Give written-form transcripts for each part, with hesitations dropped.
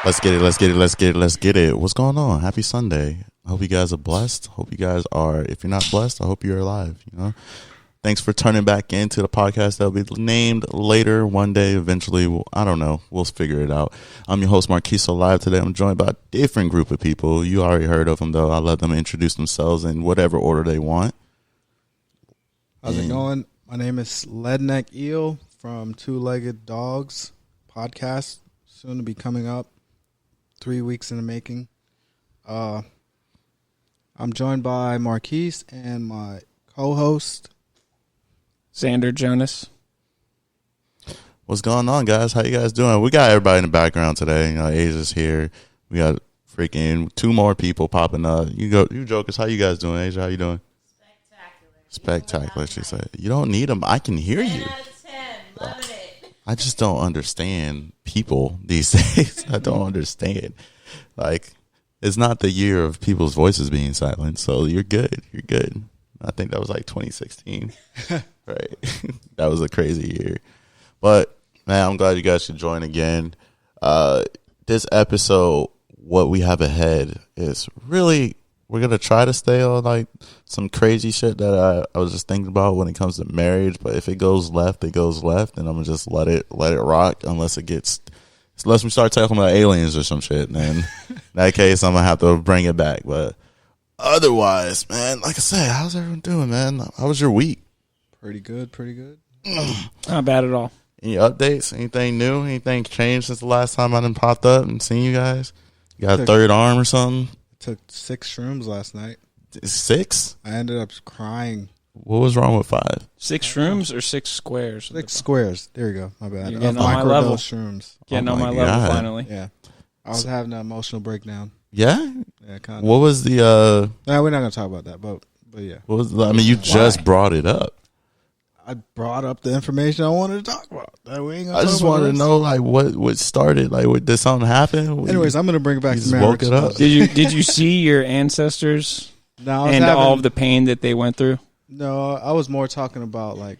Let's get it. Let's get it. Let's get it. Let's get it. What's going on? Happy Sunday. I hope you guys are blessed. Hope you guys are, if you're not blessed, I hope you're alive. You know, thanks for turning back into the podcast that'll be named later one day. Eventually, I don't know. We'll figure it out. I'm your host, MarquisSoLive. Today, I'm joined by a different group of people. You already heard of them, though. I'll let them introduce themselves in whatever order they want. How's it going? My name is Leadneck Eel from Two Legged Dogs podcast. Soon to be coming up. 3 weeks in the making. I'm joined by Marquise and my co-host Xander Jonas. What's going on, guys? How you guys doing? We got everybody in the background today. You know, Asia's here. We got freaking 2 more people popping up. You jokers. How you guys doing, Asia? How you doing? Spectacular. She said, "You don't need them. I can hear you." 10 out of 10. Loving it. I just don't understand people these days. I don't understand. Like, it's not the year of people's voices being silent, so you're good. You're good. I think that was like 2016. Right. That was a crazy year. But, man, I'm glad you guys could join again. This episode, what we have ahead is really, we're going to try to stay on like some crazy shit that I was just thinking about when it comes to marriage. But if it goes left, it goes left. And I'm going to just let it rock unless we start talking about aliens or some shit. Then in that case, I'm going to have to bring it back. But otherwise, man, like I said, how's everyone doing, man? How was your week? Pretty good. Not bad at all. Any updates? Anything new? Anything changed since the last time I done popped up and seen you guys? You got a third arm or something? Took 6 shrooms last night. 6? I ended up crying. What was wrong with 5? 6 shrooms or 6 squares? 6 squares. There you go. My bad. You're getting on my level. Shrooms. Getting Oh on my my level God. finally. Yeah. I was having an emotional breakdown. Yeah? Yeah, kind of. What was the Nah, we're not gonna talk about that, but yeah. what was I mean, you just brought it up. I brought up the information I wanted to talk about. We ain't gonna I talk just about wanted the to rest. know like what started, like did something happen? Anyways, I'm gonna bring it back You to just marriage. woke it up. Did you see your ancestors No, I was and having, all of the pain that they went through? No, I was more talking about like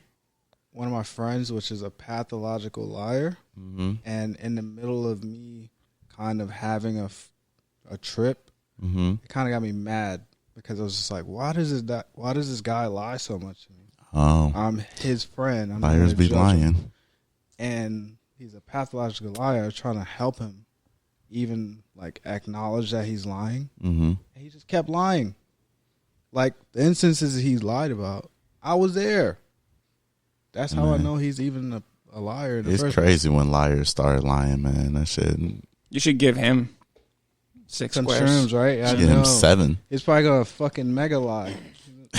one of my friends, which is a pathological liar, and in the middle of me kind of having a trip, it kind of got me mad because I was just like, why does this guy lie so much to me? Oh, I'm his friend. I'm not liars gonna be judge lying. him. And he's a pathological liar. I was trying to help him, even like acknowledge that he's lying. Mm-hmm. And he just kept lying. Like the instances he lied about, I was there. That's how I know he's even a liar. In the It's first crazy when liars start lying, man. That shit. You should give him 6 Some squares. shrooms, right? I Get him know. 7. He's probably gonna fucking mega lie.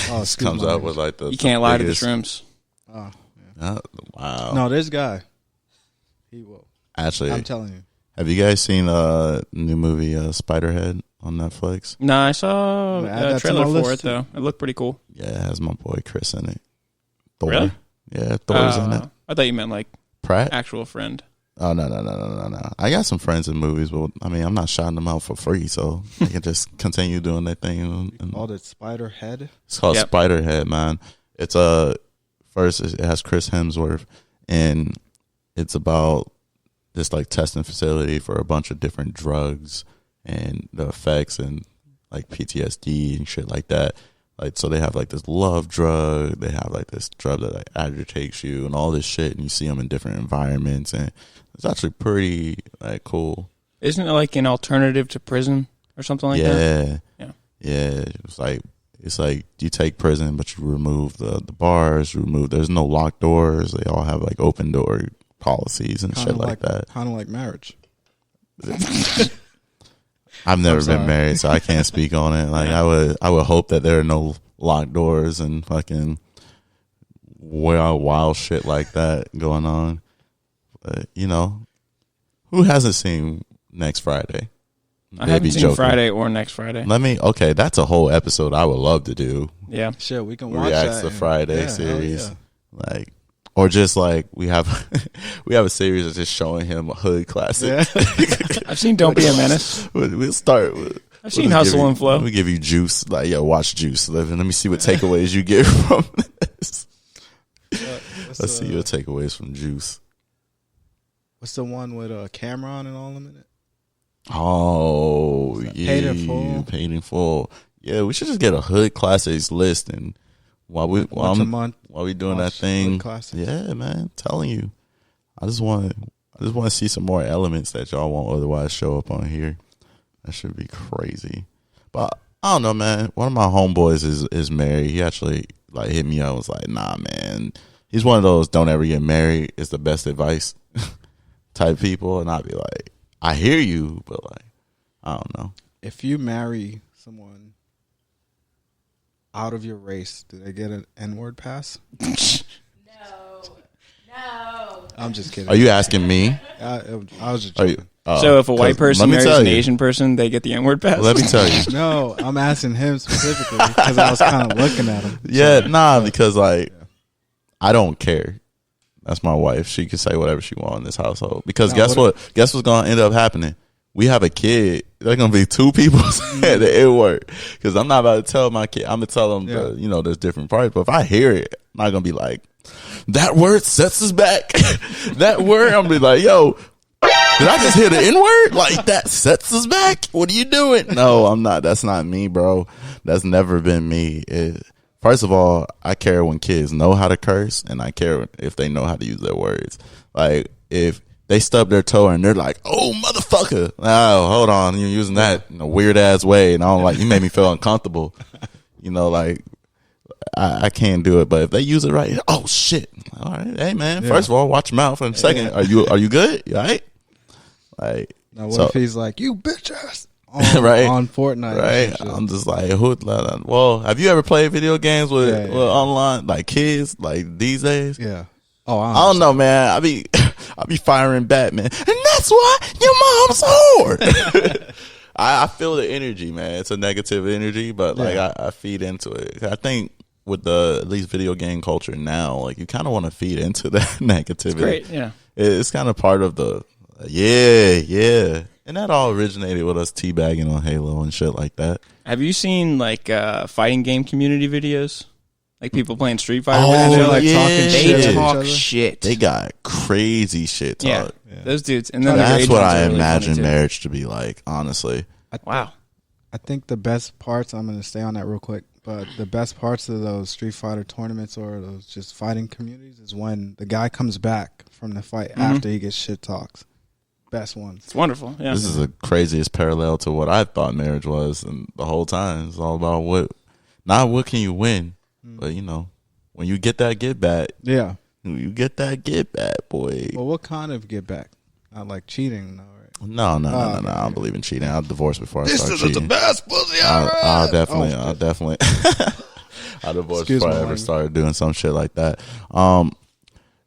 Oh, This comes up with like the You can't lie to the biggest- shrooms. Oh, wow. no, this guy. He will. Actually, I'm telling you. have you guys seen new movie Spiderhead on Netflix? No, I saw I'm gonna add a that to trailer my for list, it, though. It looked pretty cool. Yeah, it has my boy Chris in it. Thor. Really? Yeah, Thor's in it. I thought you meant like Pratt? actual friend. Oh, no. I got some friends in movies, but I mean, I'm not shouting them out for free, so they can just continue doing their thing. And Called it Spider Head. it's called Yep. Spiderhead, man. It's first it has Chris Hemsworth, and it's about this like testing facility for a bunch of different drugs and the effects and like PTSD and shit like that. Like, so they have like this love drug, they have like this drug that like agitates you and all this shit, and you see them in different environments, and it's actually pretty like cool. Isn't it like an alternative to prison or something like that? Yeah. It's like you take prison, but you remove the bars, there's no locked doors. They all have like open door policies and shit like that. Kind of like marriage. I've never sorry. been married, so I can't speak on it. Like I would hope that there are no locked doors and fucking wild shit like that going on. But you know, who hasn't seen Next Friday? I haven't seen Friday or Next Friday. Okay, that's a whole episode I would love to do. Yeah. Shit, we can watch Reacts that. to and- Friday yeah, hell series. yeah. Like, or just like we have a series that's just showing him hood classics. I've seen Don't Be a Menace. We'll start with I've seen Hustle and Flow. Let me give you Juice. Like, yeah, watch Juice. Let me see what takeaways you get from this. Let's see your takeaways from Juice. What's the one with Cameron and all them in it? Oh, So yeah. Paid in Full. Paid in Full. Yeah, we should just get a hood classics list, and while we doing that thing, yeah, man, telling you, I just want to see some more elements that y'all won't otherwise show up on here. That should be crazy. But I don't know, man. One of my homeboys is married. He actually like hit me up and was like, nah, man. He's one of those don't ever get married is the best advice type people. And I'd be like, I hear you, but like, I don't know. If you marry someone out of your race, do they get an N-word pass? No. I'm just kidding. Are you asking me? I was just joking. So if a white person marries an Asian person, they get the N-word pass? Let me tell you. No, I'm asking him specifically because I was kind of looking at him. Yeah, because like, I don't care. That's my wife. She can say whatever she wants in this household. Because guess what's going to end up happening? We have a kid. There's going to be two people saying the N-word. Because I'm not about to tell my kid. I'm going to tell them, there's different parts. But if I hear it, I'm not going to be like, that word sets us back. That word, I'm going to be like, yo, did I just hear the N-word? Like, that sets us back? What are you doing? No, I'm not. That's not me, bro. That's never been me. First of all, I care when kids know how to curse, and I care if they know how to use their words. Like, if they stub their toe and they're like, oh, motherfucker. Oh, hold on. You're using that in a weird-ass way, and I don't like, you made me feel uncomfortable. Like, I can't do it. But if they use it right, oh, shit. All right. Hey, man, first of all, watch your mouth. And second, are you good? You all right? Like, now what if he's like, you bitch ass right on Fortnite, right? I'm just like, well, have you ever played video games with online, like kids, like these days? Yeah. I don't know, man. I be firing Batman, and that's why your mom's whore. I feel the energy, man. It's a negative energy, but like I feed into it. I think with at least video game culture now, like you kind of want to feed into that negativity. It's great, yeah. It's kind of part of the. Yeah. And that all originated with us teabagging on Halo and shit like that. Have you seen like fighting game community videos? Like people playing Street Fighter talking shit. They talk shit. They got crazy shit talk. Yeah. Those dudes. And then that's what I really imagine marriage to be like, honestly. Wow. I think the best parts, I'm going to stay on that real quick, but the best parts of those Street Fighter tournaments or those just fighting communities is when the guy comes back from the fight after he gets shit talks. Best ones. It's wonderful. Yeah. This is the craziest parallel to what I thought marriage was, and the whole time it's all about not what can you win, but when you get that get back. Yeah. You get that get back, boy. Well, what kind of get back? Not like cheating, though, right? No. I don't believe in cheating. I'll divorce before I start cheating. This is the best pussy I'll definitely. I'll divorce before I ever started doing some shit like that.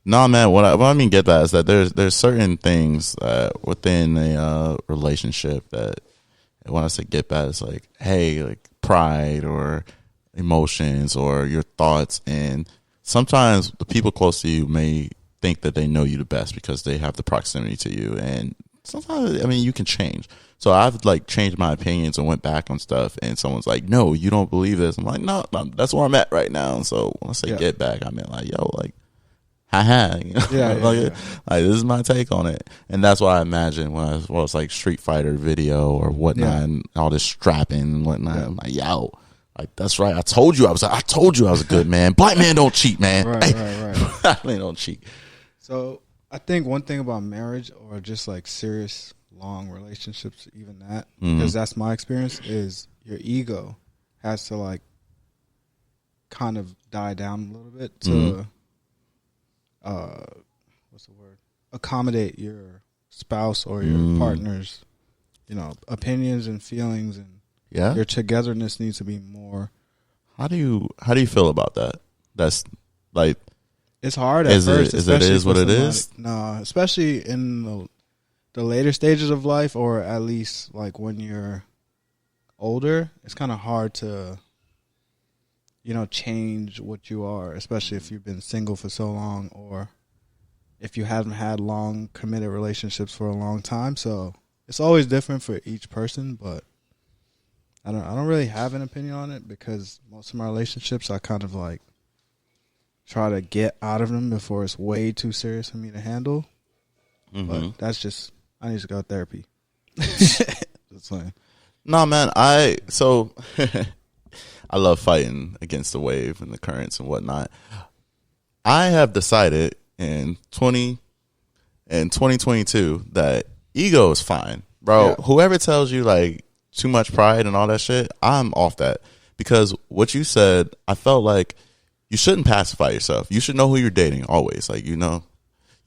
No, man. What I mean get that is that there's certain things within a relationship that when I say get back, it's like, hey, like pride or emotions or your thoughts, and sometimes the people close to you may think that they know you the best because they have the proximity to you, and sometimes you can change. So I've like changed my opinions and went back on stuff, and someone's like, no, you don't believe this. I'm like, no, that's where I'm at right now. And so when I say get back, I mean like, yo, like like this is my take on it. And that's what I imagine when I was like Street Fighter video or whatnot, and all this strapping and whatnot. I'm like, yo, like that's right. I told you I was a good man. Black man don't cheat, man. Right. Black man don't cheat. So I think one thing about marriage or just like serious long relationships, even that, because that's my experience, is your ego has to like kind of die down a little bit to what's the word? Accommodate your spouse or your partner's, opinions and feelings, and your togetherness needs to be more. How do you feel about that? That's like, it's hard at first. It is what it is? No, especially in the later stages of life, or at least like when you're older, it's kind of hard to change what you are, especially if you've been single for so long or if you haven't had long committed relationships for a long time. So it's always different for each person, but I don't really have an opinion on it because most of my relationships I kind of like try to get out of them before it's way too serious for me to handle. But that's just, I need to go to therapy. That's fine. No, man. I love fighting against the wave and the currents and whatnot. I have decided in 2022 that ego is fine, bro. Yeah. Whoever tells you like too much pride and all that shit, I'm off that. Because what you said, I felt like you shouldn't pacify yourself. You should know who you're dating always. Like, you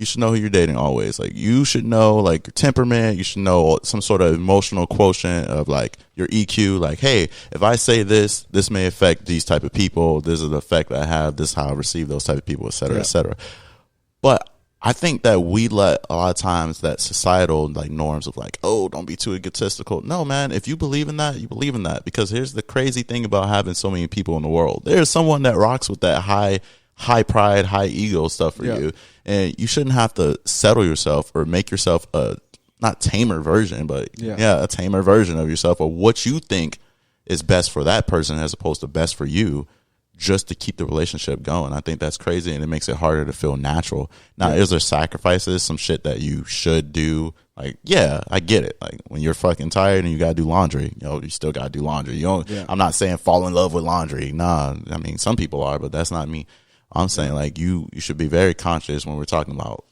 should know who you're dating always. Like, you should know like your temperament. You should know some sort of emotional quotient of like your EQ. Like, hey, if I say this, this may affect these type of people. This is the effect that I have. This is how I receive those type of people, et cetera, et cetera. But I think that we let a lot of times that societal like norms of like, oh, don't be too egotistical. No, man, if you believe in that, you believe in that. Because here's the crazy thing about having so many people in the world. There's someone that rocks with that high pride, high ego stuff for you. And you shouldn't have to settle yourself or make yourself a not tamer version, but a tamer version of yourself or what you think is best for that person as opposed to best for you, just to keep the relationship going. I think that's crazy, and it makes it harder to feel natural. Now, is there sacrifices, some shit that you should do? Like, yeah, I get it. Like, when you're fucking tired and you gotta do laundry, you still gotta do laundry. You don't. I'm not saying fall in love with laundry. Nah, I mean, some people are, but that's not me. I'm saying like you should be very conscious when we're talking about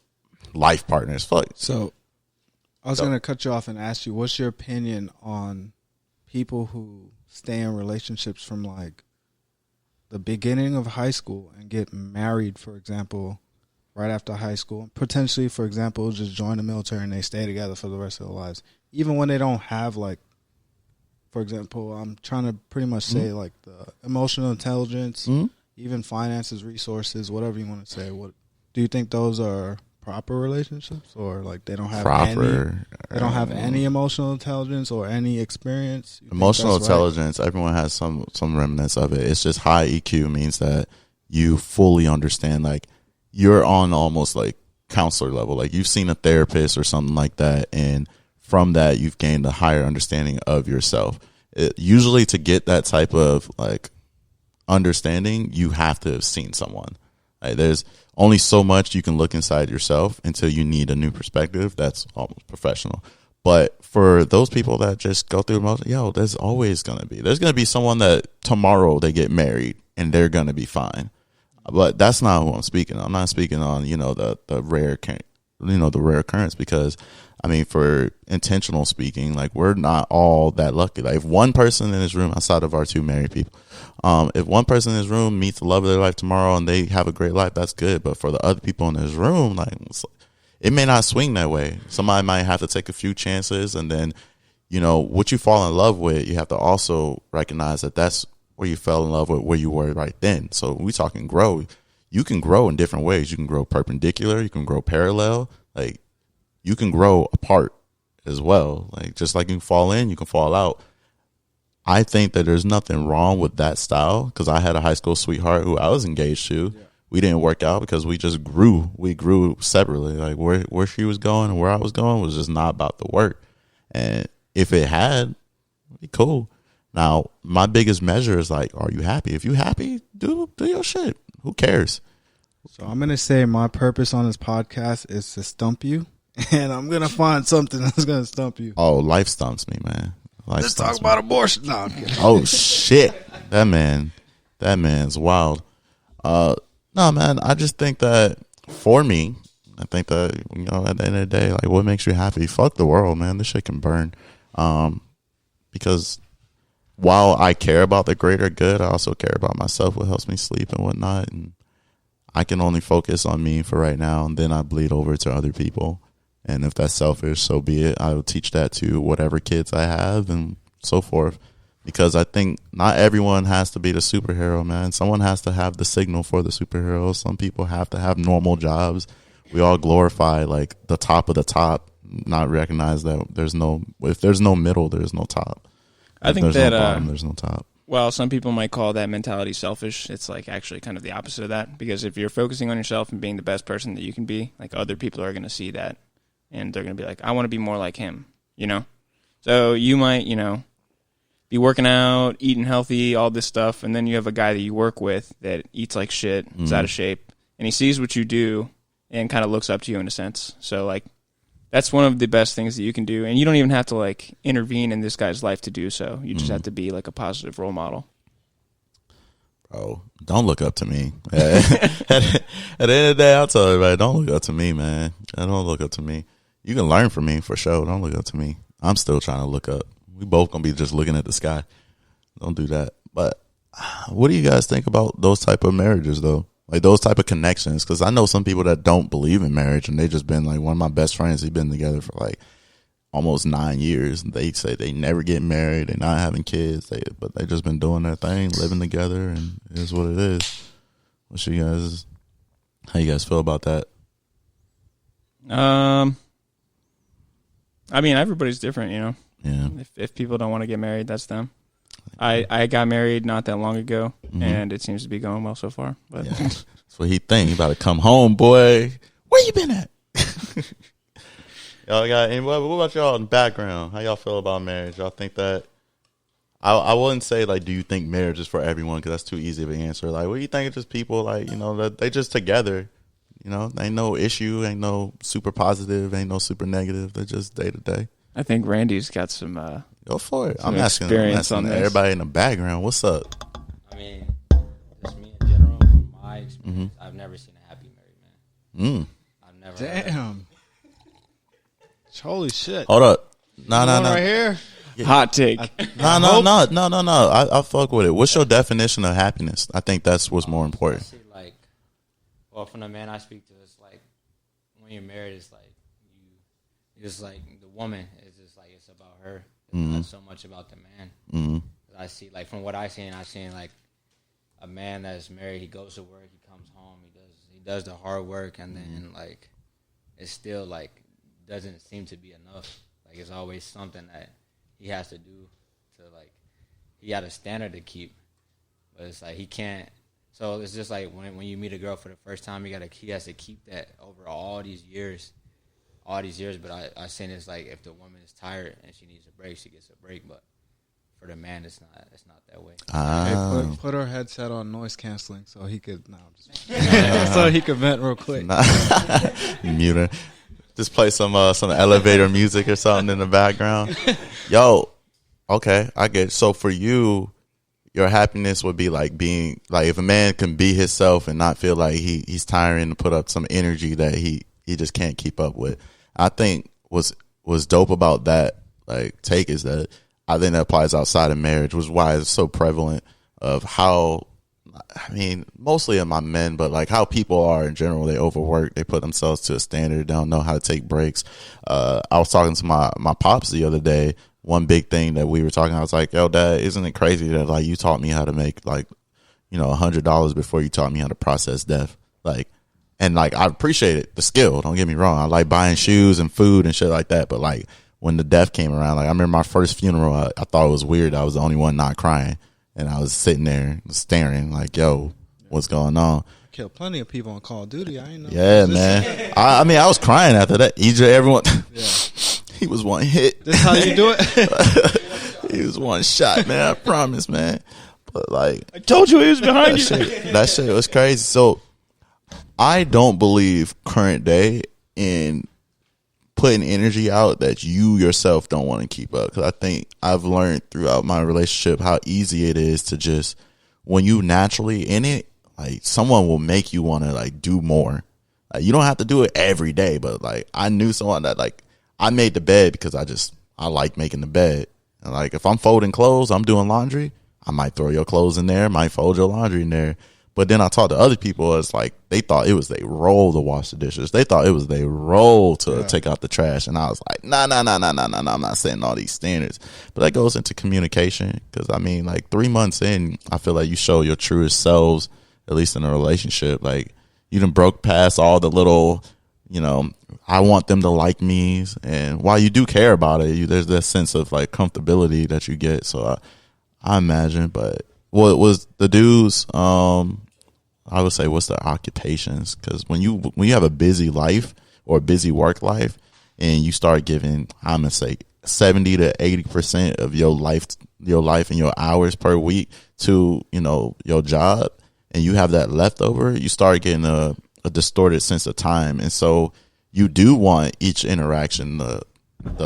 life partners. Fuck. So, I was gonna cut you off and ask you, what's your opinion on people who stay in relationships from like the beginning of high school and get married, for example, right after high school, potentially, for example, just join the military and they stay together for the rest of their lives, even when they don't have like, for example, I'm trying to pretty much say like the emotional intelligence, even finances, resources, whatever you want to say. What do you think those are proper relationships, or like they don't have any emotional intelligence or any experience? Emotional intelligence, right? Everyone has some remnants of it. It's just high EQ means that you fully understand, like you're on almost like counselor level, like you've seen a therapist or something like that, and from that you've gained a higher understanding of yourself. Usually to get that type of like understanding, you have to have seen someone. Like, there's only so much you can look inside yourself until you need a new perspective. That's almost professional. But for those people that just go through emotion, there's always going to be someone that tomorrow they get married and they're going to be fine. But that's not who I'm speaking on. I'm not speaking on, the rare, the rare occurrence, because I mean, for intentional speaking, like we're not all that lucky. Like if one person in this room, outside of our two married people, if one person in this room meets the love of their life tomorrow and they have a great life, that's good. But for the other people in this room, like it may not swing that way. Somebody might have to take a few chances, and then, what you fall in love with, you have to also recognize that that's where you fell in love with, where you were right then. So we talking grow. You can grow in different ways. You can grow perpendicular. You can grow parallel. Like you can grow apart as well. Like just like you can fall in, you can fall out. I think that there's nothing wrong with that style, because I had a high school sweetheart who I was engaged to. Yeah. We didn't work out because we just grew. We grew separately. Like where she was going and where I was going was just not about the work. And if it had, it'd be cool. Now, my biggest measure is like, are you happy? If you happy, do your shit. Who cares? So I'm going to say my purpose on this podcast is to stump you, and I'm going to find something that's going to stump you. Oh, life stumps me, man. Let's talk about abortion. No, I'm kidding. Oh, shit. That man's wild. No, man, I just think that for me, I think that, at the end of the day, like what makes you happy? Fuck the world, man. This shit can burn. Because while I care about the greater good, I also care about myself, what helps me sleep and whatnot. And I can only focus on me for right now, and then I bleed over to other people. And if that's selfish, so be it. I will teach that to whatever kids I have and so forth. Because I think not everyone has to be the superhero, man. Someone has to have the signal for the superhero. Some people have to have normal jobs. We all glorify like the top of the top, not recognize that if there's no middle, there's no top. I think that no bottom, there's no top. Well, some people might call that mentality selfish. It's like actually kind of the opposite of that, because if you're focusing on yourself and being the best person that you can be, like other people are going to see that and they're going to be like, I want to be more like him, So you might, be working out, eating healthy, all this stuff, and then you have a guy that you work with that eats like shit, is out of shape, and he sees what you do and kind of looks up to you in a sense. So like that's one of the best things that you can do. And you don't even have to like intervene in this guy's life to do so. You just have to be like a positive role model. Bro, don't look up to me. At the end of the day, I'll tell everybody, don't look up to me, man. Don't look up to me. You can learn from me for sure. Don't look up to me. I'm still trying to look up. We both gonna be just looking at the sky. Don't do that. But what do you guys think about those type of marriages, though? Like those type of connections? Because I know some people that don't believe in marriage, and they just been like, one of my best friends, he's been together for like almost 9 years. They say they never get married, they're not having kids, but they just been doing their thing, living together, and it is what it is. How you guys feel about that? I mean, everybody's different, you know. Yeah. If people don't want to get married, that's them. I got married not that long ago, and it seems to be going well so far. But yeah. That's what he think. You about to come home, boy. Where you been at? Y'all got anybody? What about y'all in the background? How y'all feel about marriage? Y'all think that? I wouldn't say like, do you think marriage is for everyone? Because that's too easy of an answer. Like, what do you think? It's just people like, you know, that they just together. You know, ain't no issue, ain't no super positive, ain't no super negative. They're just day to day. I think Randy's got some. Go for it. Some I'm asking on everybody in the background. What's up? I mean, just me in general, from my experience, I've never seen a happy married man. I've never. Damn. Holy shit. Hold up. No. Right here. Hot take. No. I fuck with it. What's your definition of happiness? I think that's what's more important. See, like, well, from the man I speak to, it's like when you're married, it's like it's like the woman is just like it's about her. It's not so much about the man. I see, like, from what I seen like a man that's married, he goes to work, he comes home, he does the hard work, and then like it's still like doesn't seem to be enough. Like it's always something that he has to do to, like, he got a standard to keep, but it's like he can't. So it's just like when you meet a girl for the first time, he has to keep that over all these years. But I seen it's like if the woman is tired and she needs a break, she gets a break. But for the man, it's not that way. Hey, put her headset on noise canceling so he could so he could vent real quick. Mute her. Just play some elevator music or something in the background. Yo, okay, I get it. So for you, your happiness would be like being like if a man can be himself and not feel like he's tiring to put up some energy that he just can't keep up with. I think what's dope about that like take is that I think that applies outside of marriage, which is why it's so prevalent of how, I mean, mostly in my men, but like how people are in general. They overwork, they put themselves to a standard, they don't know how to take breaks. I was talking to my pops the other day. One big thing that we were talking, I was like, yo, Dad, isn't it crazy that like you taught me how to make like, you know, $100 before you taught me how to process death? Like, and like I appreciate it, the skill, don't get me wrong. I like buying shoes and food and shit like that, but like when the death came around, like I remember my first funeral, I thought it was weird. I was the only one not crying, and I was sitting there staring like, yo, what's going on? Killed plenty of people on Call of Duty. I ain't know. Yeah, man. I mean, I was crying after that. Everyone, he was one hit. This how you do it? He was one shot, man. I promise, man. But like, I told you he was behind you. That shit was crazy. So I don't believe current day in putting energy out that you yourself don't want to keep up. Because I think I've learned throughout my relationship how easy it is to just, when you naturally in it, like someone will make you want to like do more. Like, you don't have to do it every day, but like I knew someone that like I made the bed because I like making the bed. And like if I'm folding clothes, I'm doing laundry, I might throw your clothes in there, might fold your laundry in there. But then I talked to other people, it's like they thought it was their role to wash the dishes. They thought it was their role to take out the trash. And I was like, nah, I'm not setting all these standards. But that goes into communication, because I mean, like 3 months in, I feel like you show your truest selves, at least in a relationship. Like you done broke past all the little, you know, I want them to like me. And while you do care about it, there's that sense of like comfortability that you get. So I imagine, but what was the dudes, I would say, what's the occupations? Because when you have a busy life or a busy work life, and you start giving, I'm gonna say 70 to 80% of your life and your hours per week to, you know, your job, and you have that leftover, you start getting a distorted sense of time, and so you do want each interaction to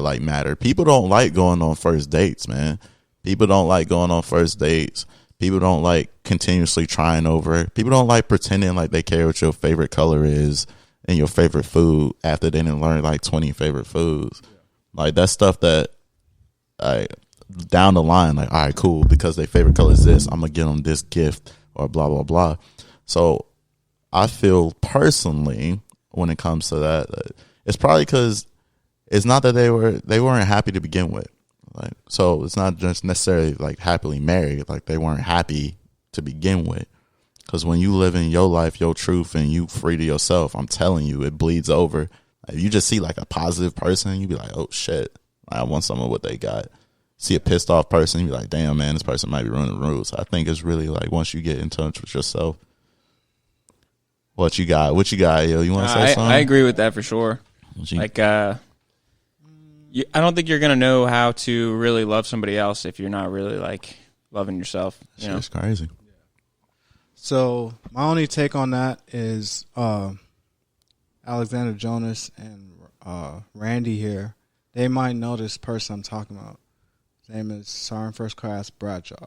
like matter. People don't like going on first dates, man. People don't like going on first dates. People don't like continuously trying over. People don't like pretending like they care what your favorite color is and your favorite food after they didn't learn like 20 favorite foods. Like that's stuff that down the line, like, all right, cool, because their favorite color is this, I'm gonna get them this gift or blah blah blah. So I feel personally when it comes to that, it's probably because it's not that they weren't happy to begin with. Like, so it's not just necessarily like happily married. Like they weren't happy to begin with. Because when you live in your life, your truth, and you free to yourself, I'm telling you, it bleeds over. If you just see like a positive person, you be like, oh shit, I want some of what they got. See a pissed off person, you be like, damn man, this person might be running the rules. I think it's really like once you get in touch with yourself. What you got, yo? You want to say something? I agree with that for sure. Like, I don't think you're gonna know how to really love somebody else if you're not really like loving yourself. It's crazy. So my only take on that is Alexander Jonas and Randy here. They might know this person I'm talking about. His name is Sergeant First Class Bradshaw.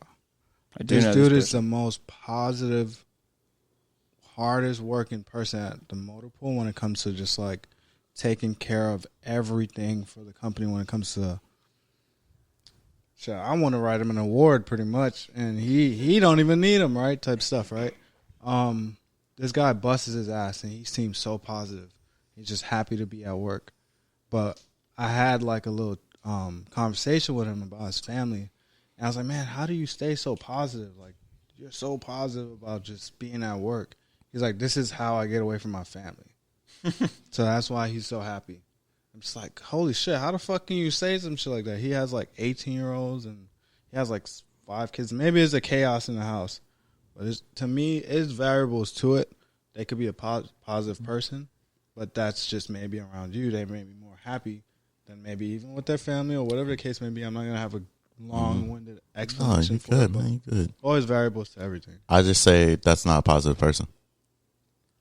This dude is the most positive, hardest working person at the motor pool when it comes to just like taking care of everything for the company when it comes to I want to write him an award pretty much, and he don't even need him, right? Type stuff, right? This guy busts his ass, and he seems so positive. He's just happy to be at work. But I had like a little conversation with him about his family, and I was like, man, how do you stay so positive? Like, you're so positive about just being at work. He's like, this is how I get away from my family. So that's why he's so happy. I'm just like, holy shit, how the fuck can you say some shit like that? He has like 18-year-olds and he has like 5 kids. Maybe it's a chaos in the house. But to me, it's variables to it. They could be a positive person, but that's just maybe around you. They may be more happy than maybe even with their family or whatever the case may be. I'm not going to have a long-winded explanation for it. Man, you good. Always variables to everything. I just say that's not a positive person.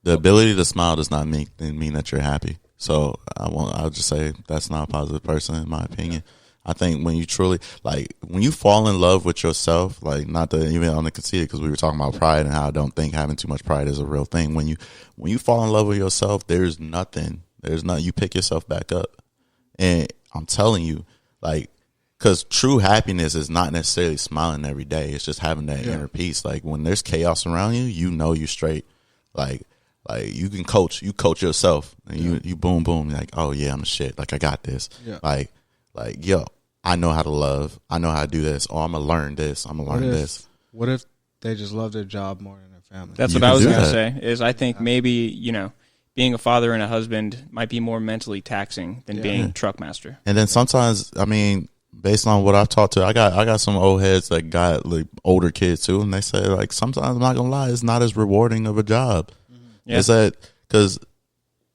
The ability to smile does not mean that you're happy. So I'll just say that's not a positive person in my opinion. I think when you truly, like, when you fall in love with yourself, like, not to even on the conceit, because we were talking about pride and how I don't think having too much pride is a real thing. When you fall in love with yourself, there's nothing, you pick yourself back up. And I'm telling you, like, because true happiness is not necessarily smiling every day. It's just having that inner peace. Like, when there's chaos around you, you know you're straight. Like you can coach yourself, and you boom, you're like, oh yeah, I'm the shit. Like, I got this. Yeah. Like, yo, I know how to love. I know how to do this. Oh, I'm gonna learn this. I'm gonna learn this. What if they just love their job more than their family? That's what I was gonna say. Is I think maybe being a father and a husband might be more mentally taxing than being a truck master. And then sometimes, I mean, based on what I've talked to, I got some old heads that got like older kids too, and they say like sometimes, I'm not gonna lie, it's not as rewarding of a job. Yeah. Is that because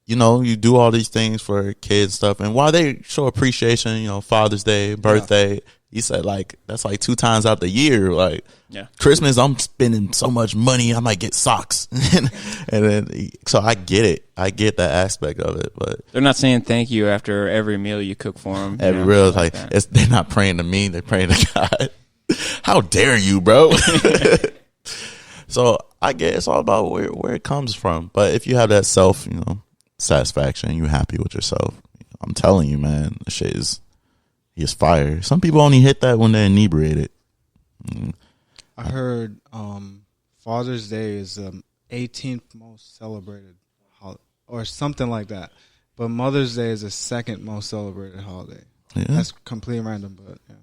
you do all these things for kids stuff, and while they show appreciation, Father's Day, birthday, you said like that's like 2 times out the year. Like Christmas, I'm spending so much money, I might get socks, and then so I get it, I get that aspect of it, but they're not saying thank you after every meal you cook for them. Every real like they're not praying to me, they're praying to God. How dare you, bro? So I guess it's all about where it comes from. But if you have that self, satisfaction, you're happy with yourself, I'm telling you, man, the shit is fire. Some people only hit that when they're inebriated. I heard Father's Day is the 18th most celebrated holiday, or something like that. But Mother's Day is the 2nd most celebrated holiday. Yeah. That's completely random, but yeah.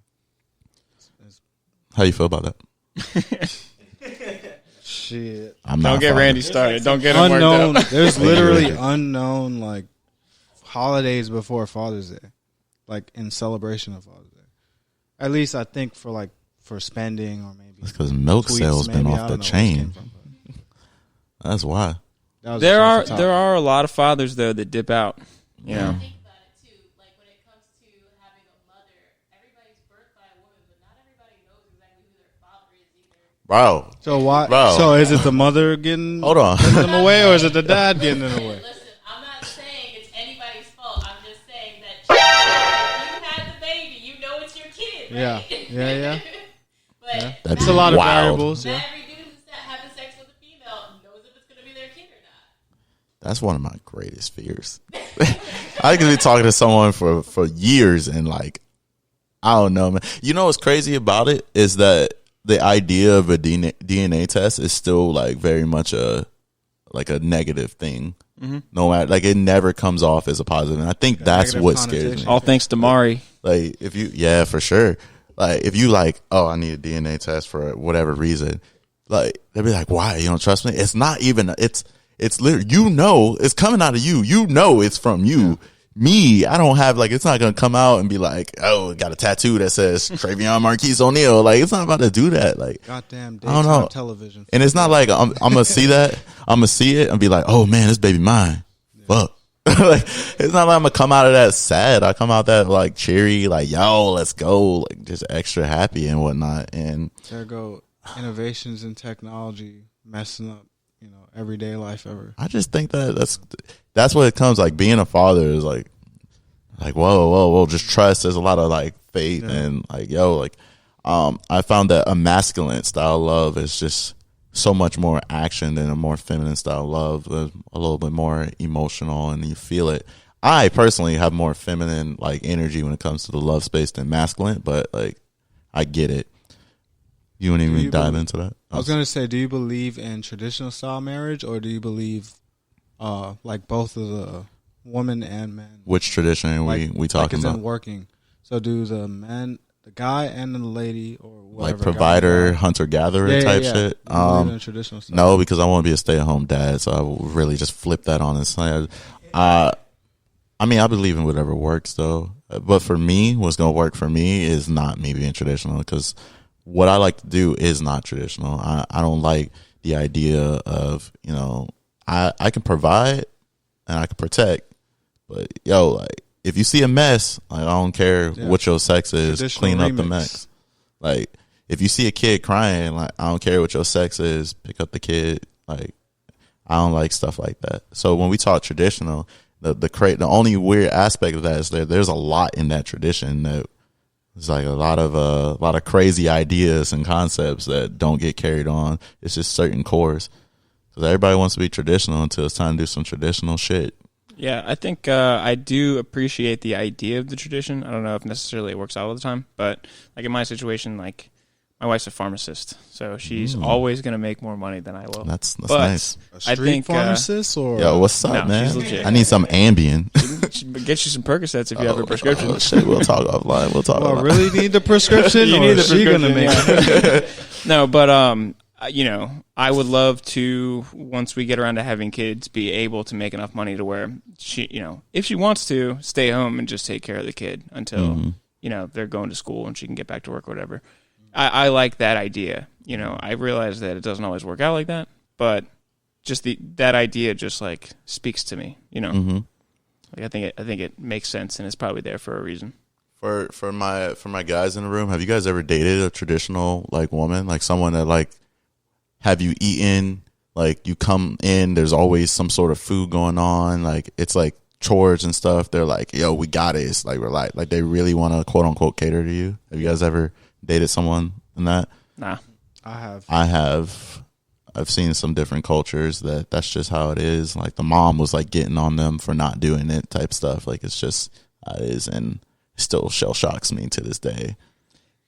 How you feel about that? Shit. Don't get Randy started. Don't get him unknown. worked up. There's literally unknown like holidays before Father's Day, like in celebration of Father's Day. At least I think for spending or maybe. It's because milk sales been off the chain. That's why. There are a lot of fathers though that dip out. You know. Think about it too. Like when it comes to having a mother, everybody's birthed by a woman, but not everybody knows exactly who their father is either. Bro. So why? Bro. So is it the mother getting them away, or is it the dad getting them away? Listen, I'm not saying it's anybody's Yeah. Yeah. But Yeah. not That'd It's be a lot of wild. variables. not Yeah. every dude who's having sex with a female knows if it's going to be their kid or not. That's one of my greatest fears. I could be talking to someone for years and like, I don't know, man. You know what's crazy about it is that the idea of a DNA test is still like very much a negative thing. Mm-hmm. No matter, like it never comes off as a positive. And I think that's negative what scares me. connotation. All thanks to Mari. Like if you, yeah, for sure. Like if you like, oh, I need a DNA test for whatever reason. Like they'll be like, why? You don't trust me? It's not even. It's literally, you know, it's coming out of you. You know, it's from you. Yeah. Me, I don't have like, it's not gonna come out and be like, oh, got a tattoo that says Travion Marquis O'Neal. Like it's not about to do that. Like goddamn I don't know. Television. And it's not like I'm gonna see that. I'm gonna see it and be like, oh man, this baby mine. Yeah. Fuck. Like it's not like I'm gonna come out of that sad. I come out that like cheery, like yo, let's go, like just extra happy and whatnot. And there go innovations in technology messing up, you know, everyday life ever. I just think that's what it comes like. Being a father is like whoa, just trust. There's a lot of like faith and like yo, like I found that a masculine style love is just so much more action than a more feminine style love. A little bit more emotional and you feel it. I personally have more feminine like energy when it comes to the love space than masculine, but like I get it. You wouldn't even dive into that? I was gonna say, do you believe in traditional style marriage or do you believe like both of the woman and men? Which tradition are we talking like it's about? in working. So do the guy and the lady or whatever, like provider, hunter gatherer type shit. In traditional style. No, because I want to be a stay at home dad, so I will really just flip that on its side. I mean, I believe in whatever works though. But for me, what's gonna work for me is not me being traditional because what I like to do is not traditional. I don't like the idea of, you know, I can provide and I can protect, but yo, like if you see a mess, like I don't care what your sex is, clean up the mess. Like if you see a kid crying, like I don't care what your sex is, pick up the kid. Like I don't like stuff like that. So when we talk traditional, the only weird aspect of that is there's a lot in that tradition that it's like a lot of crazy ideas and concepts that don't get carried on. It's just certain cores. Because everybody wants to be traditional until it's time to do some traditional shit. Yeah, I think I do appreciate the idea of the tradition. I don't know if necessarily it works out all the time, but like in my situation, like my wife's a pharmacist, so she's always going to make more money than I will. That's but nice. A street pharmacist or yo, what's up, no, man? she's legit. I need some Ambien. Get you some Percocets if you have a prescription. Oh, shit, we'll talk offline. We'll talk. Well, really need the prescription, You or need the is she gonna prescription, make it? No, but you know, I would love to, once we get around to having kids, be able to make enough money to where she, you know, if she wants to, stay home and just take care of the kid until, you know, they're going to school and she can get back to work or whatever. I like that idea. You know, I realize that it doesn't always work out like that, but just that idea just like speaks to me, you know. Mm-hmm. Like I think it makes sense and it's probably there for a reason. For my guys in the room, have you guys ever dated a traditional like woman, like someone that like have you eaten, like you come in, there's always some sort of food going on, like it's like chores and stuff. They're like, yo, we got it. It's like we're like they really want to quote unquote cater to you. Have you guys ever dated someone in that? Nah. I have. I've seen some different cultures that's just how it is. Like the mom was like getting on them for not doing it type stuff. Like it's just how it is, and it still shell shocks me to this day.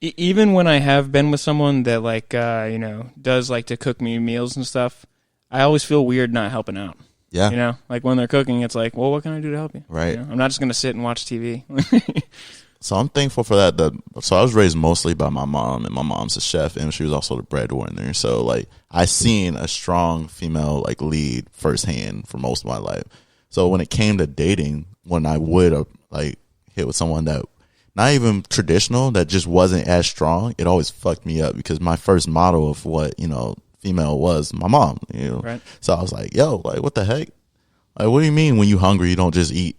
Even when I have been with someone that like you know, does like to cook me meals and stuff, I always feel weird not helping out. Yeah. You know, like when they're cooking, it's like, well, what can I do to help you? Right. You know? I'm not just going to sit and watch TV. So I'm thankful for that. So I was raised mostly by my mom, and my mom's a chef, and she was also the breadwinner. So like I seen a strong female like lead firsthand for most of my life. So when it came to dating, when I would like hit with someone that not even traditional, that just wasn't as strong, it always fucked me up because my first model of what, you know, female was my mom, you know. Right. So I was like, yo, like what the heck? Like what do you mean when you hungry you don't just eat?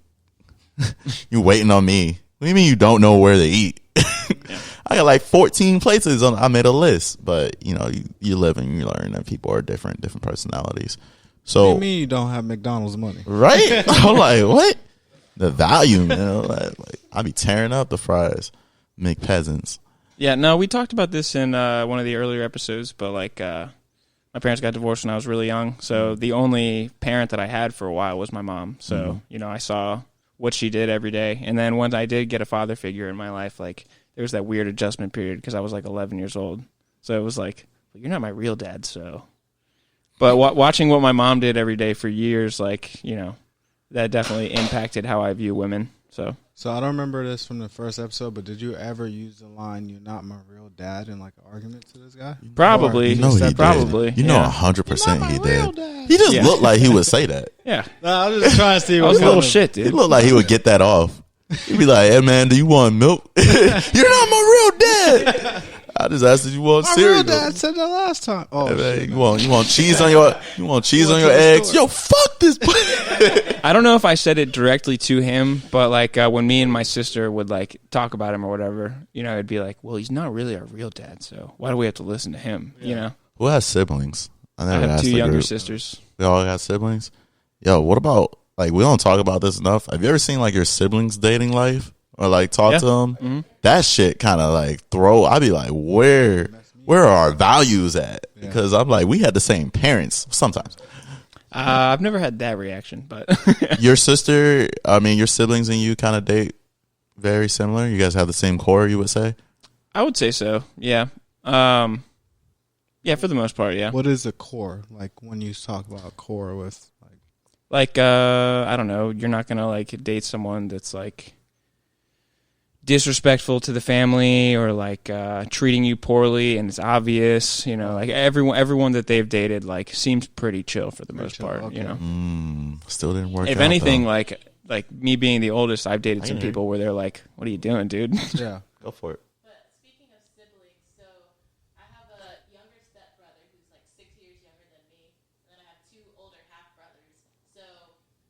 You waiting on me. What do you mean you don't know where to eat? Yeah. I got like 14 places I made a list, but you know, you live and you learn that people are different personalities. So What do you mean you don't have McDonald's money? right? I'm like, what? The value, man. Like I be tearing up the fries, make peasants. Yeah, no, we talked about this in one of the earlier episodes, but like my parents got divorced when I was really young, so the only parent that I had for a while was my mom. So, I saw what she did every day. And then once I did get a father figure in my life, like there was that weird adjustment period because I was like 11 years old. So it was like, well, you're not my real dad, so. But watching what my mom did every day for years, like, that definitely impacted how I view women. So I don't remember this from the first episode, but did you ever use the line "You're not my real dad" in like an argument to this guy? Probably. He did. Probably. 100% he did. He just looked like he would say that. Yeah. No, I was just trying to see. I was a little shit, dude. He looked like he would get that off. He'd be like, "Hey man, do you want milk? You're not my real dad." I just asked if you want My cereal. real dad said that last time. Oh, Hey, man, shit. you want cheese on your eggs? Yo, fuck this. I don't know if I said it directly to him, but like when me and my sister would like talk about him or whatever, it'd be like, well, he's not really our real dad, so why do we have to listen to him? Who has siblings? I never have asked two the younger group. sisters. We all got siblings. Yo, what about like we don't talk about this enough? Have you ever seen like your siblings' dating life or like talk to them? Mm-hmm. That shit kind of like I'd be like, where are our values at? Because I'm like, we had the same parents sometimes. I've never had that reaction, but Your siblings and you kind of date very similar. You guys have the same core, you would say? I would say so. Yeah. Yeah, for the most part, yeah. What is a core? Like when you talk about core with I don't know, you're not gonna like date someone that's like disrespectful to the family or like treating you poorly and it's obvious, like everyone that they've dated like seems pretty chill for the most part, okay. Still didn't work out. If anything, though. like me being the oldest, I've dated some people where they're like, "What are you doing, dude?" yeah. Go for it. But speaking of siblings, so I have a younger stepbrother who's like 6 years younger than me, and then I have two older half brothers. So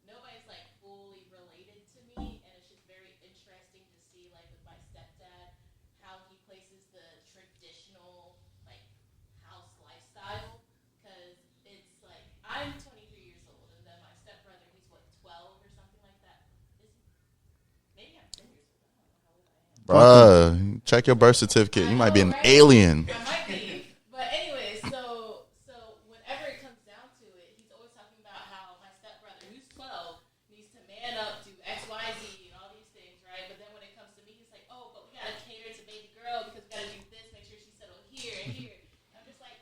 nobody's like fully related to me, and it's just very interesting to see like with my stepdad how he places the traditional like house lifestyle because it's like I'm 23 years old, and then my stepbrother he's what 12 or something like that. Maybe I'm 10 years old. I don't know how old I am. Bruh, check your birth certificate. You might be an alien. I might be. But anyways, so whenever it comes down to it, he's always talking about how my stepbrother, who's 12, needs to man up, do X, Y, Z, and all these things, right? But then when it comes to me, he's like, oh, but we gotta cater to baby girl because we gotta do this, make sure she's settled here and here. I'm just like,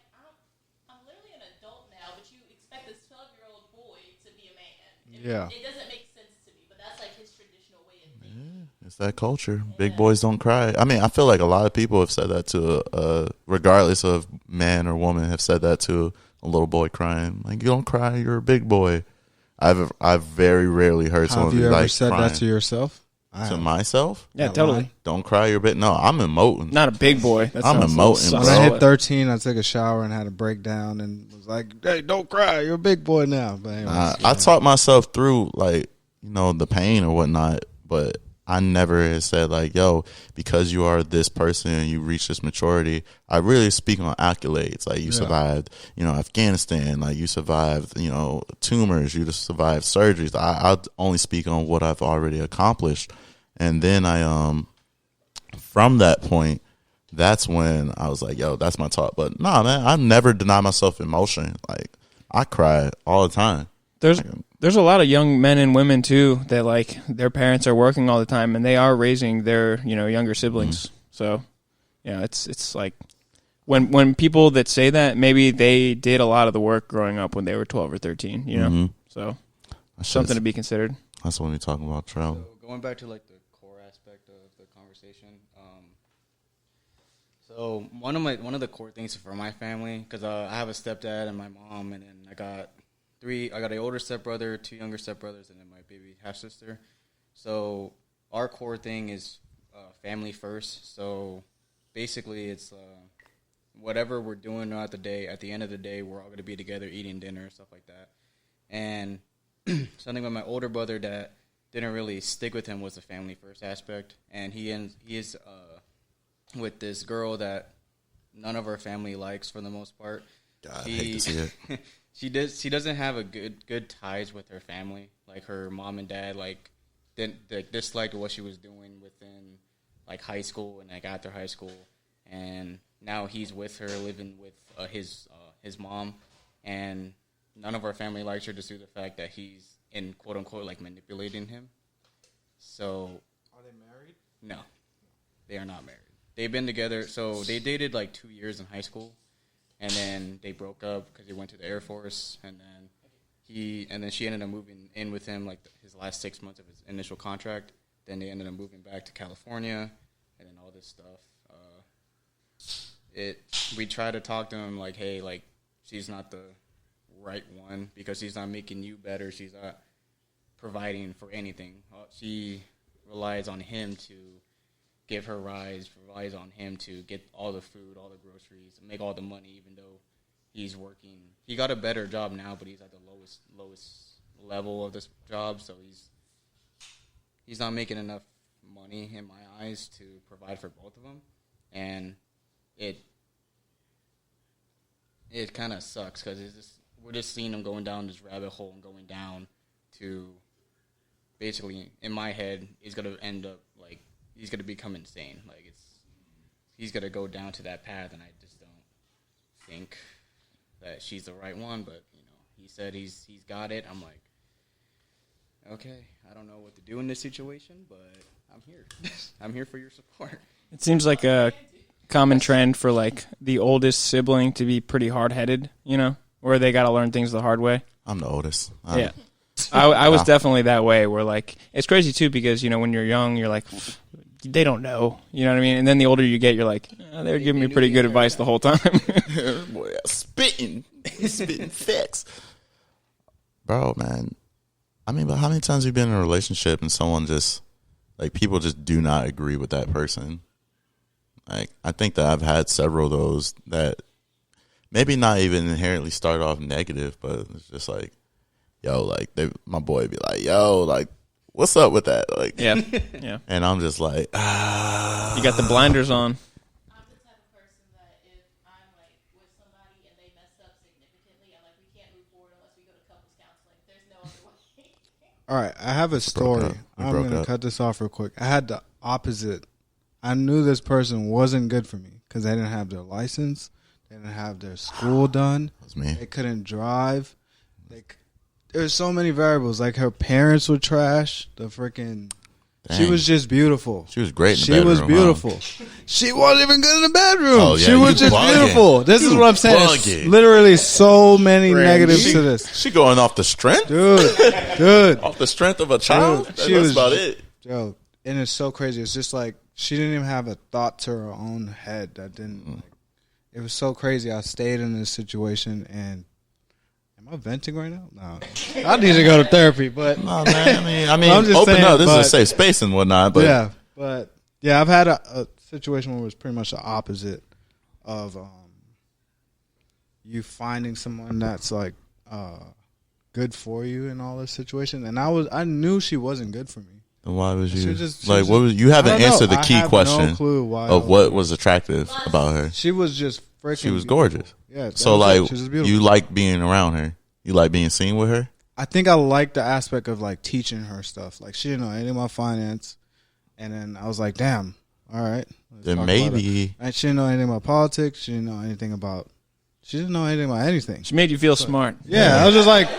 I'm literally an adult now, but you expect this 12-year-old boy to be a man. Yeah. It doesn't make sense to me, but that's like his traditional way of thinking. It's that culture. Big boys don't cry. I mean, I feel like a lot of people have said that to, regardless of man or woman, have said that to a little boy crying. Like, you don't cry, you're a big boy. I've very rarely heard someone Have you be ever like said crying. that to yourself? To myself? Yeah, Not totally. lying. Don't cry, you're a bit. No, I'm emoting. Not a big boy. That I'm sounds emoting, so When I bro. hit 13, I took a shower and had a breakdown and was like, hey, don't cry. You're a big boy now. But anyways, I talked myself through, like, the pain or whatnot, but I never said, like, yo, because you are this person and you reach this maturity, I really speak on accolades. Like, you survived, Afghanistan. Like, you survived, tumors. You just survived surgeries. I only speak on what I've already accomplished. And then from that point, that's when I was like, yo, that's my talk. But nah, man, I never deny myself emotion. Like, I cry all the time. There's a lot of young men and women too that like their parents are working all the time and they are raising their younger siblings. So it's like when people that say that, maybe they did a lot of the work growing up when they were 12 or 13. So something to be considered. That's what we're talking about, Trell. So going back to like the core aspect of the conversation, so one of the core things for my family, because I have a stepdad and my mom, and then I got an older stepbrother, two younger stepbrothers, and then my baby half sister. So our core thing is family first. So basically, it's whatever we're doing throughout the day. At the end of the day, we're all going to be together eating dinner and stuff like that. And something with my older brother that didn't really stick with him was the family first aspect, and he is with this girl that none of our family likes for the most part. God, I hate to see it. She doesn't have a good ties with her family. Like her mom and dad disliked what she was doing within like high school and like after high school, and now he's with her, living with his mom, and none of our family likes her just due to the fact that he's in quote unquote like manipulating him. So, Are they married? no, they are not married. They've been together, so they dated like 2 years in high school, and then they broke up because he went to the Air Force, and then she ended up moving in with him like his last 6 months of his initial contract. Then they ended up moving back to California, and then all this stuff. We try to talk to him like, hey, like she's not the right one because she's not making you better. She's not providing for anything. She relies on him to give her rides, relies on him to get all the food, all the groceries, make all the money, even though he's working. He got a better job now, but he's at the lowest level of this job, so he's not making enough money in my eyes to provide for both of them, and it kind of sucks because we're just seeing him going down this rabbit hole and going down to basically, in my head, he's gonna end up like he's gonna become insane. Like he's gonna go down to that path, and I just don't think that she's the right one. But he said he's got it. I'm like, okay, I don't know what to do in this situation, but I'm here. I'm here for your support. It seems like a common trend for like the oldest sibling to be pretty hard-headed, where they got to learn things the hard way. I'm the oldest. Yeah. I was definitely that way where like it's crazy too because when you're young you're like they don't know, you know what I mean, and then the older you get you're like they were giving me pretty good advice the whole time. Boy, spitting facts, bro, man. I mean, but how many times have you been in a relationship and someone just like people just do not agree with that person? Like I think that I've had several of those that maybe not even inherently start off negative, but it's just like, yo, like my boy would be like, yo, like, what's up with that? Like, yeah. And I'm just like, you got the blinders on. I'm the type of person that if I'm like with somebody and they messed up significantly, I'm like, we can't move forward unless we go to couples counseling. There's no other way. All right, I have a story. I'm going to cut this off real quick. I had the opposite. I knew this person wasn't good for me because they didn't have their license. They didn't have their school done. That's me. They couldn't drive. There's so many variables. Like her parents were trash. The freaking... She was just beautiful. She was great in the She bedroom. was beautiful. Huh? She wasn't even good in the bedroom. Oh, yeah, she was just beautiful. This is what I'm saying. There's literally so many negatives to this. She going off the strength? Dude. Off the strength of a child? That's about it. Yo, and it's so crazy. It's just like she didn't even have a thought to her own head that didn't... Like, it was so crazy. I stayed in this situation and... Am I venting right now? No. I need to go to therapy, but... No, man. I mean, I'm just open saying, up. This is a safe space and whatnot. But yeah, I've had a situation where it was pretty much the opposite of you finding someone that's like good for you in all this situation. And I knew she wasn't good for me. And why was you... what was... You haven't answered the key question no clue why of what was attractive about her. She was just freaking... She was gorgeous. Yeah. So, like, you like being around her? You like being seen with her? I think I like the aspect of, like, teaching her stuff. Like, she didn't know anything about finance. And then I was like, damn, all right. Then maybe... And she didn't know anything about politics. She didn't know anything about anything. She made you feel smart. Yeah, I was just like,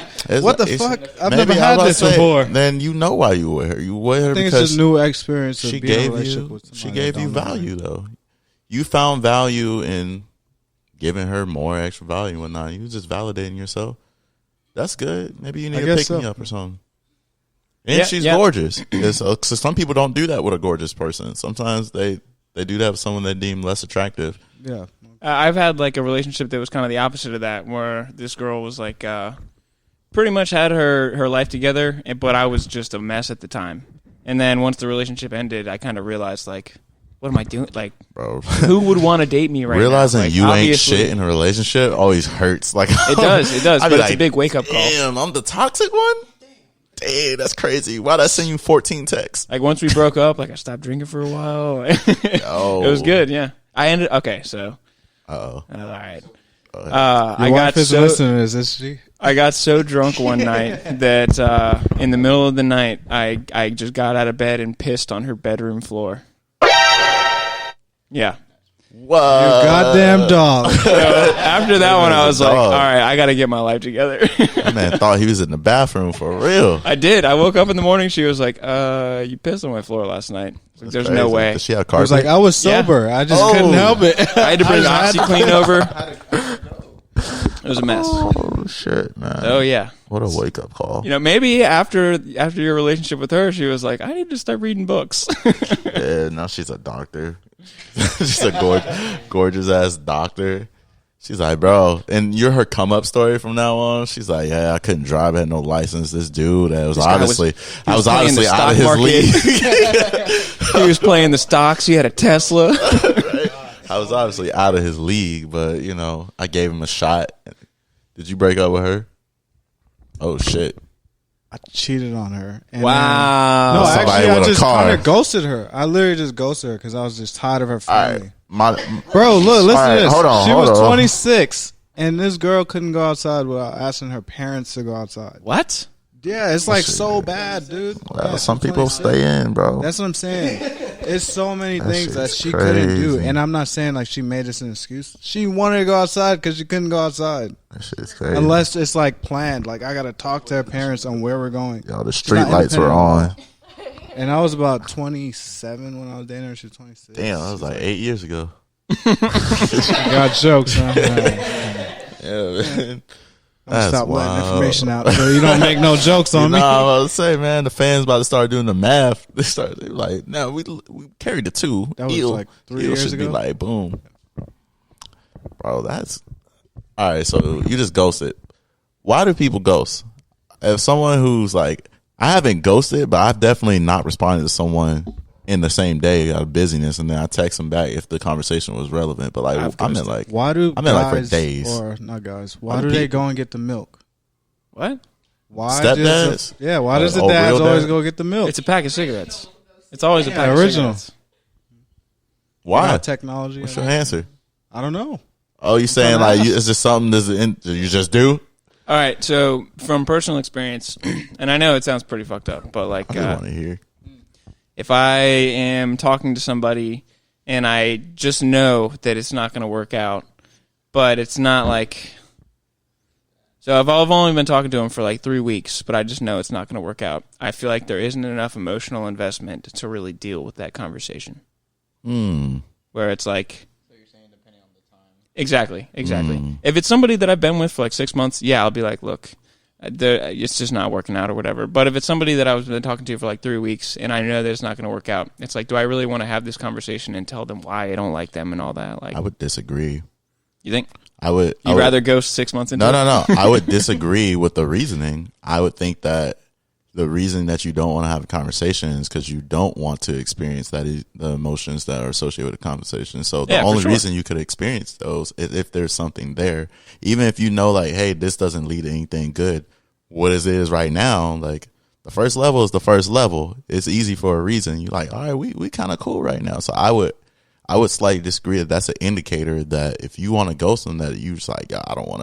what the fuck? I've never had this before. Then you know why you were her. You were her because it's a new experience of she being in a gave relationship with somebody. She gave you value, though. You found value in giving her more extra value and whatnot. You was just validating yourself. That's good. Maybe you need to pick me up or something. And she's gorgeous. So some people don't do that with a gorgeous person. Sometimes they do that with someone they deem less attractive. Yeah. I've had like a relationship that was kind of the opposite of that, where this girl was like pretty much had her life together, but I was just a mess at the time. And then once the relationship ended, I kind of realized, like, what am I doing? Like, bro, who would want to date me right Realizing now? Like, you ain't shit in a relationship always hurts. Like, it does, but it's like, a big wake-up call. Damn, I'm the toxic one? Damn, that's crazy. Why'd I send you 14 texts? Like, once we broke up, like, I stopped drinking for a while. It was good, yeah. Okay, so... Uh-oh. All right. Your wife isn't listening to this, is she? I got so drunk one night that in the middle of the night, I just got out of bed and pissed on her bedroom floor. Yeah. What? Goddamn dog. So after that one, I was like, dog. all right, I got to get my life together. That man thought he was in the bathroom for real. I did. I woke up in the morning. She was like, you pissed on my floor last night. I was like, there's no way. Does she have I carpet? was like, I was sober. I just couldn't help it. I had to bring OxyClean over. It was a mess. oh shit, man. Oh yeah. What a wake up call. You know, maybe after your relationship with her, she was like, I need to start reading books. Yeah, now she's a doctor. She's a gorgeous ass doctor. She's like, bro, and you're her come up story from now on. She's like, yeah, I couldn't drive, I had no license. This dude, that was This guy obviously, he I was playing obviously the out stock of his market. league. He was playing the stocks. He had a Tesla. I was obviously out of his league, but you know, I gave him a shot. Did you break up with her? Oh shit! I cheated on her. And Wow. no, Somebody actually, I with a just car. kind of ghosted her. I literally just ghosted her because I was just tired of her All family. right, Bro, look, listen All right, to this. hold on, She hold was on. 26, and this girl couldn't go outside without asking her parents to go outside. What? Yeah, it's like shit, so man. bad, dude. Well, Yeah, some she's people 26. stay in, bro. That's what I'm saying. It's so many That things that shit's she couldn't do, crazy. and I'm not saying like she made this an excuse. She wanted to go outside because she couldn't go outside That shit's crazy. unless it's like planned. Like I gotta talk to her parents on where we're going. Yo, the not street lights were independent on. And I was about 27 when I was dating her. She was 26. Damn, that was like 8 years ago. Got jokes, huh? Yeah, man. I'm That's stop letting wild. information out so you don't make no jokes You on know, me. I was about to say, man, the fans about to start doing the math. They were like, no, we carried the 2. That was Eel- like 3 Eel years should be ago? like, boom. Bro, that's... All right, so you just ghosted. Why do people ghost? If someone who's like... I haven't ghosted, but I've definitely not responded to someone in the same day out of busyness, and then I text them back if the conversation was relevant. But like, I meant like... Why do I mean, like, for guys, days. or not guys, why Why do do they people- go and get the milk? What? Why Stepdads? why does the Oh, dads real always dad? go get the milk? It's a pack of cigarettes. It's always a pack original. of cigarettes. Why? Not technology. What's your answer? I don't know. Oh, you saying like it's just something that you just do? All right, so from personal experience, and I know it sounds pretty fucked up, but like I just want to hear. if I am talking to somebody and I just know that it's not going to work out, but it's not like... So I've only been talking to him for like 3 weeks, but I just know it's not going to work out. I feel like there isn't enough emotional investment to really deal with that conversation. Where it's like... So you're saying depending on the time. Exactly. If it's somebody that I've been with for like 6 months, yeah, I'll be like, look, it's just not working out or whatever. But if it's somebody that I've been talking to for like 3 weeks and I know that it's not going to work out, it's like, do I really want to have this conversation and tell them why I don't like them and all that? Like, I would disagree. you think I would. you'd rather ghost 6 months into No. it? I would disagree with the reasoning. I would think that the reason that you don't want to have a conversation is because you don't want to experience the emotions that are associated with a conversation. So the Yeah, for only sure. reason you could experience those is if there's something there, even if you know, like, hey, this doesn't lead to anything good. What it is right now, like the first level is the first level. It's easy for a reason. You're like, all right, we kind of cool right now. So I would slightly disagree that that's an indicator that if you want to ghost them, that you just like, yeah, I don't want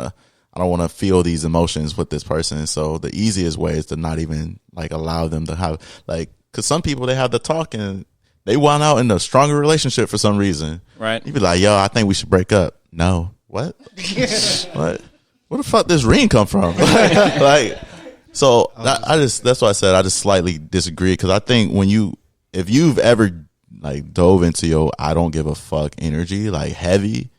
to feel these emotions with this person. So the easiest way is to not even like allow them to have like, cause some people, they have the talk and they want out in a stronger relationship for some reason. Right. You'd be like, yo, I think we should break up. No. What? What? Where the fuck this ring come from? Like, so that's why I said I just slightly disagree. Cause I think if you've ever like dove into your I don't give a fuck energy, like heavy,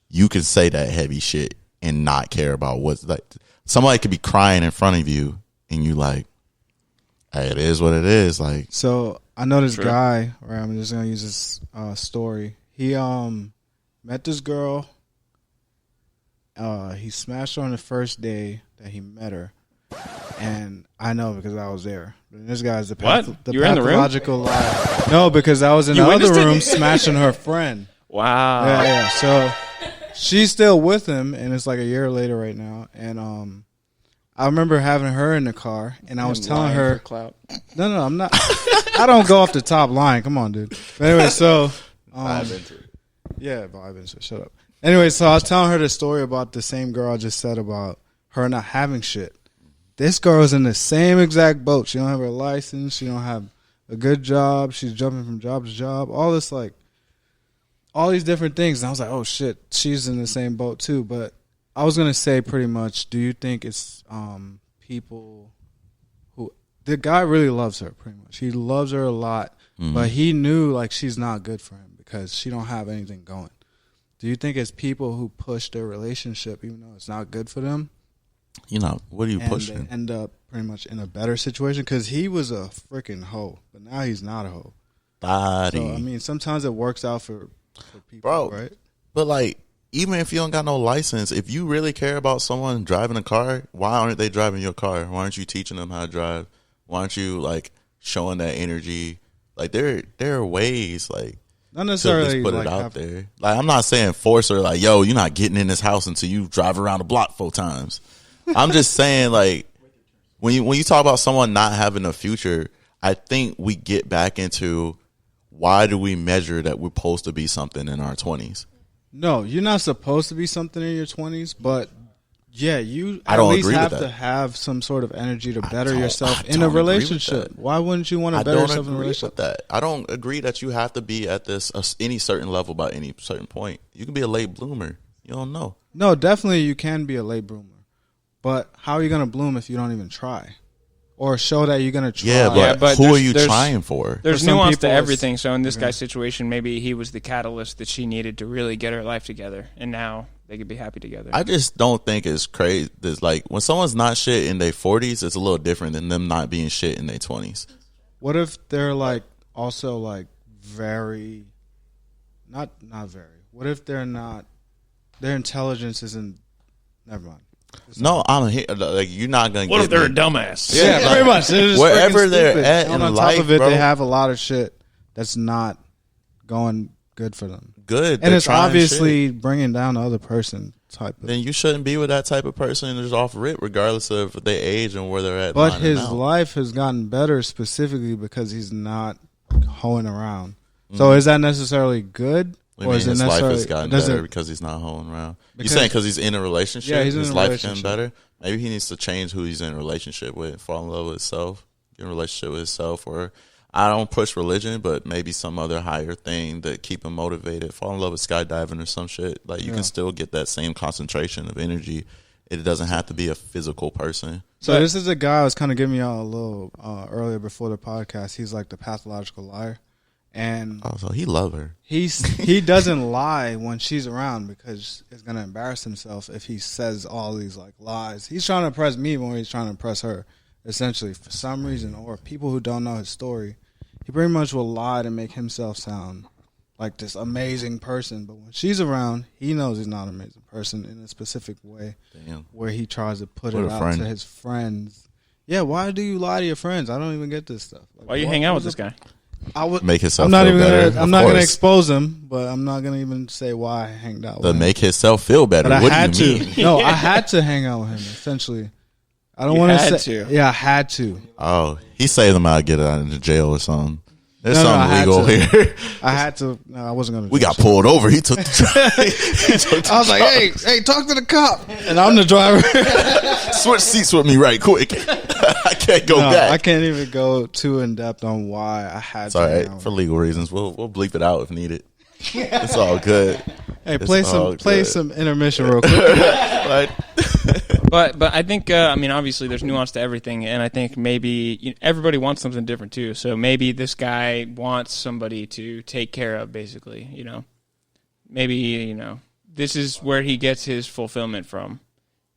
you can say that heavy shit and not care about what's like. Somebody could be crying in front of you and you like, hey, it is what it is. Like, So I know this Sure. guy, right? I'm just gonna use this story. He met this girl. He smashed her on the first day that he met her, and I know because I was there. But this guy's the What? You were in the room? pathological liar. No, because I was in You the other witnessed it? room smashing her friend. Wow. Yeah. So she's still with him, and it's like a year later right now. And I remember having her in the car, and I was telling Lying her, for clout. no, I'm not. I don't go off the top line. Come on, dude. But anyway, so yeah, but I've been shut up. Anyway, so I was telling her the story about the same girl I just said about her not having shit. This girl's in the same exact boat. She don't have her license. She don't have a good job. She's jumping from job to job. All all these different things. And I was like, oh shit, she's in the same boat too. But I was gonna say pretty much, do you think it's people who the guy really loves her pretty much. He loves her a lot, but he knew like she's not good for him because she don't have anything going. Do you think it's people who push their relationship even though it's not good for them? You know, what are you and pushing? They end up pretty much in a better situation because he was a freaking hoe, but now he's not a hoe. Body. So I mean, sometimes it works out for people, Bro, right? But like, even if you don't got no license, if you really care about someone driving a car, why aren't they driving your car? Why aren't you teaching them how to drive? Why aren't you like showing that energy? Like there are ways like not necessarily to just put like it out there. Like I'm not saying force her like, yo, you're not getting in this house until you drive around the block 4 times. I'm just saying like when you talk about someone not having a future, I think we get back into why do we measure that we're supposed to be something in our 20s? No, you're not supposed to be something in your 20s, but yeah, you I at don't least agree with have that. to have some sort of energy to better don't- yourself I in a don't agree with relationship. that. Why wouldn't you want to I better don't yourself in a agree relationship? with that. I don't agree that you have to be at this any certain level by any certain point. You can be a late bloomer. You don't know. No, definitely you can be a late bloomer. But how are you going to bloom if you don't even try? Or show that you're going to try? Yeah, but who are you trying for? There's For some nuance to people, it's- everything. So in this guy's situation, maybe he was the catalyst that she needed to really get her life together, and now they could be happy together. I just don't think it's crazy. It's like when someone's not shit in their 40s, it's a little different than them not being shit in their 20s. What if they're like also like very, not very. What if they're not, their intelligence isn't, never mind. No, I'm here. Like you're not gonna. What get if they're a me. dumbass? Yeah, like, pretty much. They're just wherever freaking they're stupid. at And in on life, top of it, bro, they have a lot of shit that's not going good for them. good, And they're it's trying obviously shit. bringing down the other person type of. Then you shouldn't be with that type of person just off rip, regardless of their age and where they're at. But lining his out. life has gotten better specifically because he's not hoeing around. So is that necessarily good? I mean, is it his life necessarily has gotten does better it- because he's not holding around. You Because- saying because he's in a relationship? Yeah, he's in his a life relationship. getting better. Maybe he needs to change who he's in a relationship with, fall in love with himself, get in a relationship with himself, or I don't push religion, but maybe some other higher thing that keep him motivated. Fall in love with skydiving or some shit. Like you can still get that same concentration of energy. It doesn't have to be a physical person. So this is a guy I was kind of giving y'all a little earlier before the podcast. He's like the pathological liar. And Oh, so he love her. he doesn't lie when she's around because it's gonna embarrass himself if he says all these like lies. He's trying to impress me more than he's trying to impress her, essentially, for some reason, or people who don't know his story. He pretty much will lie to make himself sound like this amazing person. But when she's around, he knows he's not an amazing person in a specific way. Damn. Where he tries to put What it a out friend. to his friends. Yeah, why do you lie to your friends? I don't even get this stuff. Like, Why you what hang out with was this the- guy? I would Make himself I'm not feel even better. gonna. I'm of not gonna course. expose him, but I'm not gonna even say why I hanged out with To him. make himself feel better. But I What had do you to. mean? No, I had to hang out with him. Essentially, I don't You want had say. to. Yeah, I had to. Oh, he saved him out of get out of jail or something. There's No, I something had legal to. here. I had to. No, I wasn't gonna. We do got shit. pulled over. He took the I was like, hey, talk to the cop, and I'm the driver. switch seats with me right quick. I can't go No, back. I can't even go too in depth on why I had It's to. all hang right out for with legal reasons. We'll bleep it out if needed. It's all good. him. Hey, It's play all play good. some intermission real quick. Right? But I think I mean obviously there's nuance to everything, and I think maybe everybody wants something different too. So maybe this guy wants somebody to take care of, basically. Maybe this is where he gets his fulfillment from,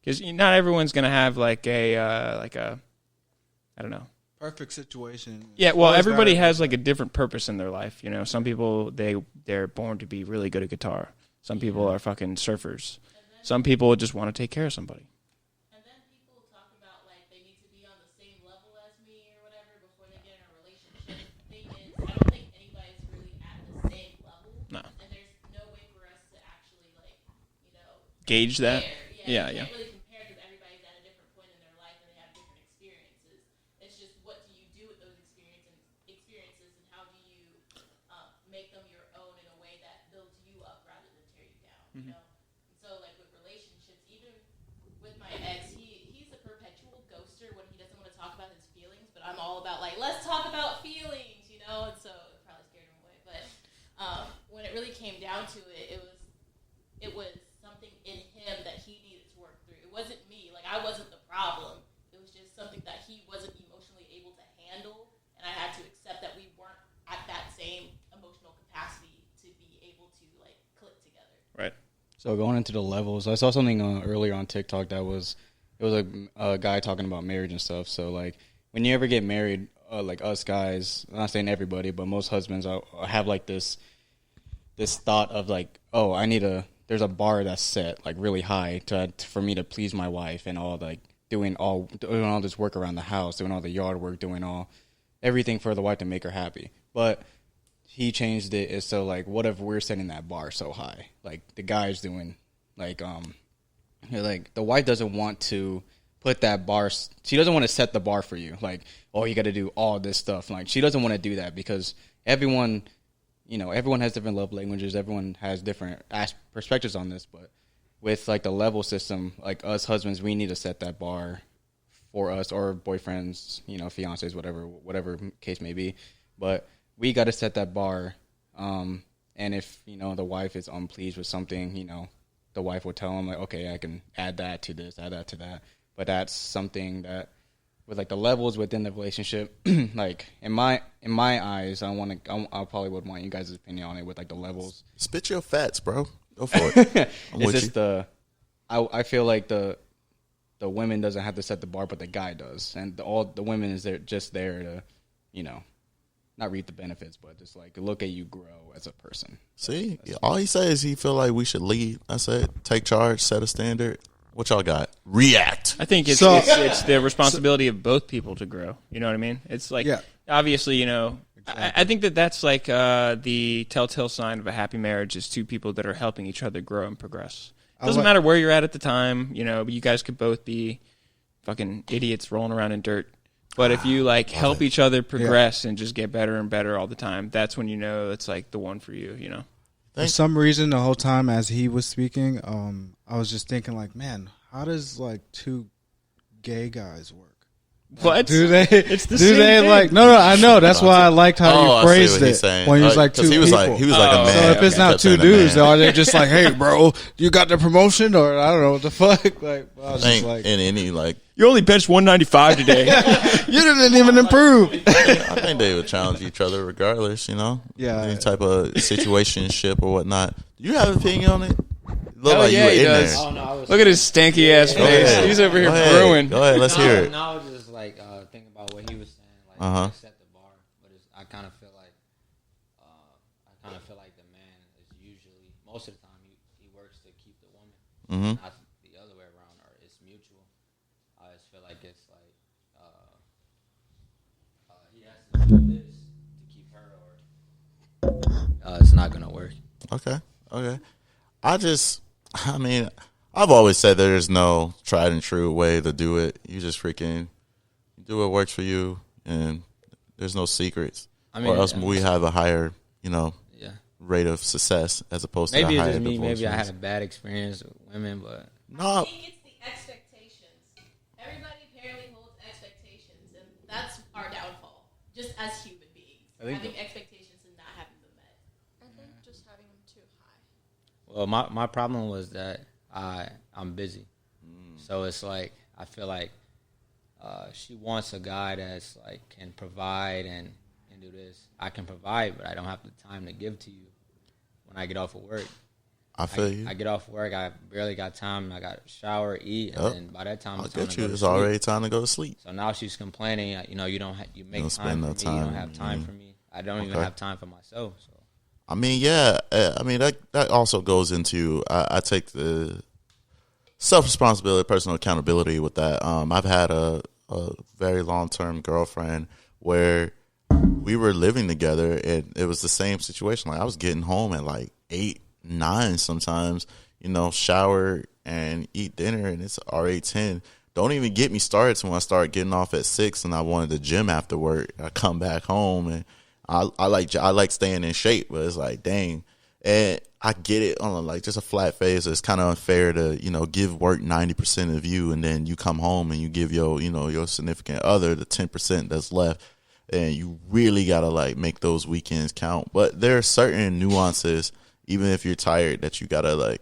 because not everyone's gonna have like a I don't know. Perfect situation. Yeah, well, Always everybody gotta- has like a different purpose in their life. Some people they're born to be really good at guitar. Some people are fucking surfers. Some people just want to take care of somebody. And then people talk about like they need to be on the same level as me or whatever before they get in a relationship. The thing is, I don't think anybody's really at the same level. No. And there's no way for us to actually Gauge that. compare. Yeah, You yeah. can't really compare because everybody's at a different point in their life and they have different experiences. It's just what do you do with those experiences and how do you make them your own in a way that builds you up rather than tear you down. You know. And so like with relationships, even with my ex, he's a perpetual ghoster when he doesn't want to talk about his feelings. But I'm all about like let's talk about feelings, and so it probably scared him away. But when it really came down down to it, it was something in him that he needed to work through. It wasn't me. Like, I wasn't the problem. It was just something that he wasn't emotionally able to handle, and I had to accept that we weren't at that same emotional capacity to be able to, like, click together. Right. So going into the levels, I saw something earlier on TikTok it was a guy talking about marriage and stuff. So like when you ever get married, like us guys, I'm not saying everybody, but most husbands have like this thought of like, oh, there's a bar that's set like really high for me to please my wife, and all like doing all this work around the house, doing all the yard work, doing everything for the wife to make her happy. But he changed it is so like, what if we're setting that bar so high? Like the guy's doing like like the wife doesn't want to put that bar. She doesn't want to set the bar for you. Like, oh, you got to do all this stuff. Like she doesn't want to do that because everyone has different love languages. Everyone has different perspectives on this. But with like the level system, like us husbands, we need to set that bar for us or boyfriends, fiancés, whatever case may be. But we got to set that bar, and if, the wife is unpleased with something, the wife will tell him, like, okay, I can add that to this, add that to that. But that's something that, with, like, the levels within the relationship, like, in my eyes, I probably would want you guys' opinion on it with, like, the levels. Spit your facts, bro. Go for it. It's just I feel like the women doesn't have to set the bar, but the guy does. And all the women is there to, not reap the benefits, but just like look at you grow as a person. See, all he says is he feel like we should lead. I said, take charge, set a standard. What y'all got? React. I think it's the responsibility of both people to grow. You know what I mean? It's like, obviously, exactly. I think that's like the telltale sign of a happy marriage is two people that are helping each other grow and progress. It doesn't matter where you're at the time. You guys could both be fucking idiots rolling around in dirt. But if you like help each other progress and just get better and better all the time, that's when it's like the one for you, For some reason, the whole time as he was speaking, I was just thinking like, man, how does like two gay guys work? What? Do they? It's the do same they thing. like? No, I know. That's why I liked how you phrased it when he was like two he was people. like a man. So if it's not two dudes, are they just like, hey, bro, you got the promotion, or I don't know what the fuck? Like, I was just like, and any like you only benched 195 today. you didn't even improve. I think they would challenge each other regardless. Yeah. Any type of situationship or whatnot. Do you have an opinion on it? Look Oh, like yeah, you he were in does. there. Oh, no, I was Look at his stanky ass Go face. ahead. He's over here Go ahead. brewing. Go ahead, let's hear it. Now I was just like thinking about what he was saying, like Uh-huh. set the bar. But I kind of feel like the man is usually most of the time he works to keep the woman, Mm-hmm. not the other way around, or it's mutual. I just feel like it's like he has to do this to keep her, or it's not gonna work. Okay. I've always said there's no tried and true way to do it. You just freaking do what works for you, and there's no secrets. Or else we have a higher, rate of success as opposed to Maybe a it's higher just me. divorce Maybe I rate. had a bad experience with women, but No. I think it's the expectations. Everybody apparently holds expectations, and that's our downfall, just as human beings. Having expectations and not having them met. I think just having them too high. well, my problem was that I'm busy, so it's like I feel like she wants a guy that's like can provide and do this. I can provide, but I don't have the time to give to you when I get off of work. I feel you. I get off work, I barely got time. I got to shower, eat, and then by that time I'll it's time get to you. go to It's sleep. already time to go to sleep. So now she's complaining. You make Don't time spend for no me. You time. don't have time for me. I don't even Okay. have time for myself. So that also goes into I take the self-responsibility, personal accountability with that. I've had a very long-term girlfriend where we were living together, and it was the same situation. Like I was getting home at like 8, 9 sometimes, shower and eat dinner, and it's already 10. Don't even get me started to when I start getting off at 6 and I wanted to gym after work. I come back home and I like staying in shape, but it's like, dang. And I get it on like just a flat face. It's kind of unfair to, give work 90% of you, and then you come home and you give your significant other the 10% that's left. And you really got to like make those weekends count. But there are certain nuances, even if you're tired, that you gotta like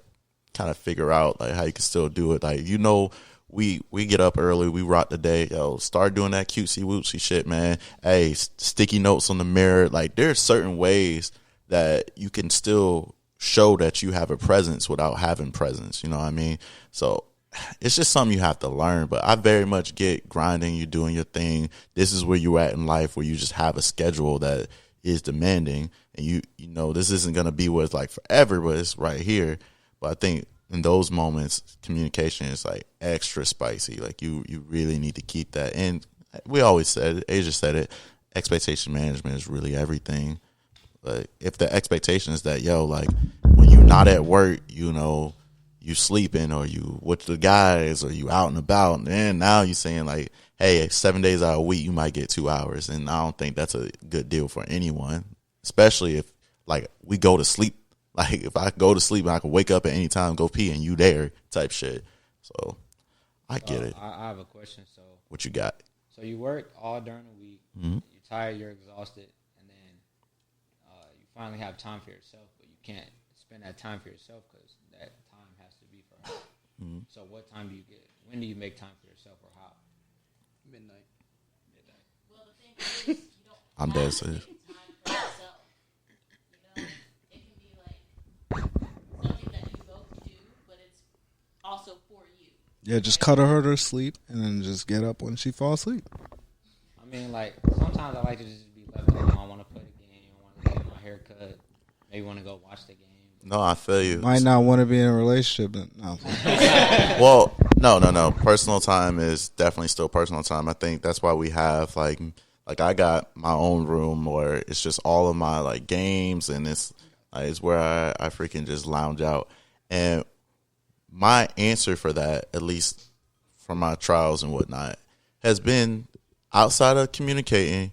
kind of figure out like how you can still do it. Like, you know, we get up early, we rock the day. Yo, start doing that cutesy wootsy shit, man. Hey, sticky notes on the mirror. Like, there's certain ways that you can still show that you have a presence without having presence. You know what I mean? So it's just something you have to learn. But I very much get grinding, you doing your thing. This is where you're at in life, where you just have a schedule that is demanding, and you know this isn't gonna be what it's like forever, but it's right here. But I think in those moments, communication is like extra spicy. Like you really need to keep that. And we always said it, Asia said it, expectation management is really everything. But if the expectation is that, yo, like when you're not at work, you know, you sleeping or you with the guys or you out and about, and then now you're saying like, hey, 7 days out of a week, you might get 2 hours. And I don't think that's a good deal for anyone, especially if like we go to sleep. Like, if I go to sleep and I can wake up at any time, go pee, and you there type shit. So, I get it. I have a question. So, what you got? So, you work all during the week. Mm-hmm. You're tired, you're exhausted, and then you finally have time for yourself, but you can't spend that time for yourself because that time has to be for her. Mm-hmm. So, what time do you get? When do you make time for yourself, or how? Midnight. Well, the thing is, you don't I'm dead serious. time for yourself. You know, it can be like something that you both do, but it's also for you. Yeah, just cuddle her to sleep and then just get up when she falls asleep. I mean, like, sometimes I like to just be left alone. I want to play the game. I want to get my hair cut. Maybe want to go watch the game. No, I feel you. Might not want to be in a relationship. Then. No. Well, no. Personal time is definitely still personal time. I think that's why we have, like I got my own room where it's just all of my, like, games, and it's where I freaking just lounge out. And my answer for that, at least from my trials and whatnot, has been outside of communicating.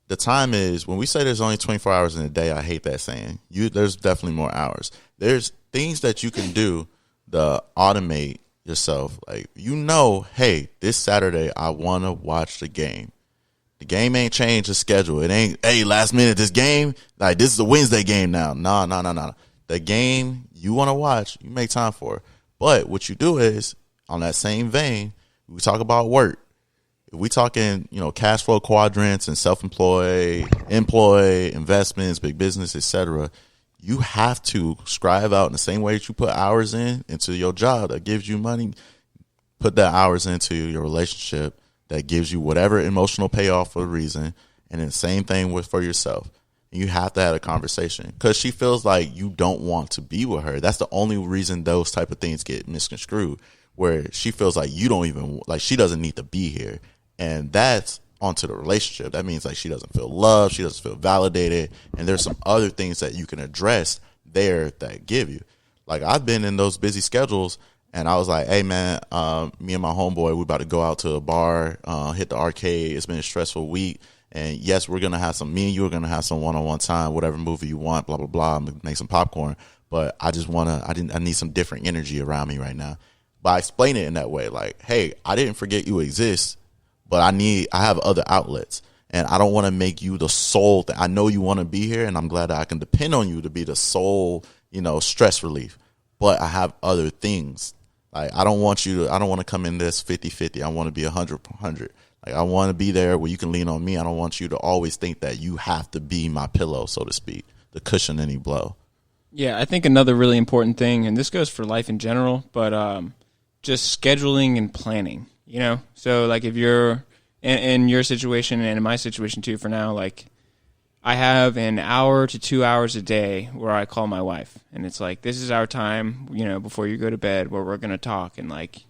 The time is, when we say there's only 24 hours in a day, I hate that saying. There's definitely more hours. There's things that you can do to automate yourself. Like, you know, hey, this Saturday I want to watch the game. The game ain't changed the schedule. It ain't, hey, last minute, this game, like, this is a Wednesday game now. No. The game you want to watch, you make time for it. But what you do is, on that same vein, we talk about work. If we talking, you know, cash flow quadrants and self-employed, employee, investments, big business, etc., you have to scribe out in the same way that you put hours into your job that gives you money. Put that hours into your relationship that gives you whatever emotional payoff for a reason, and then the same thing for yourself. And you have to have a conversation, because she feels like you don't want to be with her. That's the only reason those type of things get misconstrued, where she feels like you don't even, like, she doesn't need to be here. And that's onto the relationship. That means, like, she doesn't feel loved, she doesn't feel validated, and there's some other things that you can address there that give you. Like, I've been in those busy schedules, and I was like, hey, man, me and my homeboy, we about to go out to a bar, hit the arcade. It's been a stressful week. And yes, we're going to have me and you are going to have some one-on-one time, whatever movie you want, blah, blah, blah. I'm going to make some popcorn. But I just I need some different energy around me right now. But I explain it in that way, like, hey, I didn't forget you exist, but I have other outlets. And I don't want to make you the sole thing. I know you want to be here, and I'm glad that I can depend on you to be the sole, you know, stress relief. But I have other things. Like, I don't want to come in this 50-50. I want to be 100-100. Like, I want to be there where you can lean on me. I don't want you to always think that you have to be my pillow, so to speak, the cushion any blow. Yeah, I think another really important thing, and this goes for life in general, but just scheduling and planning, you know? So, like, if you're in your situation and in my situation too for now, like, I have an hour to 2 hours a day where I call my wife, and it's like, this is our time, you know, before you go to bed, where we're going to talk and, like,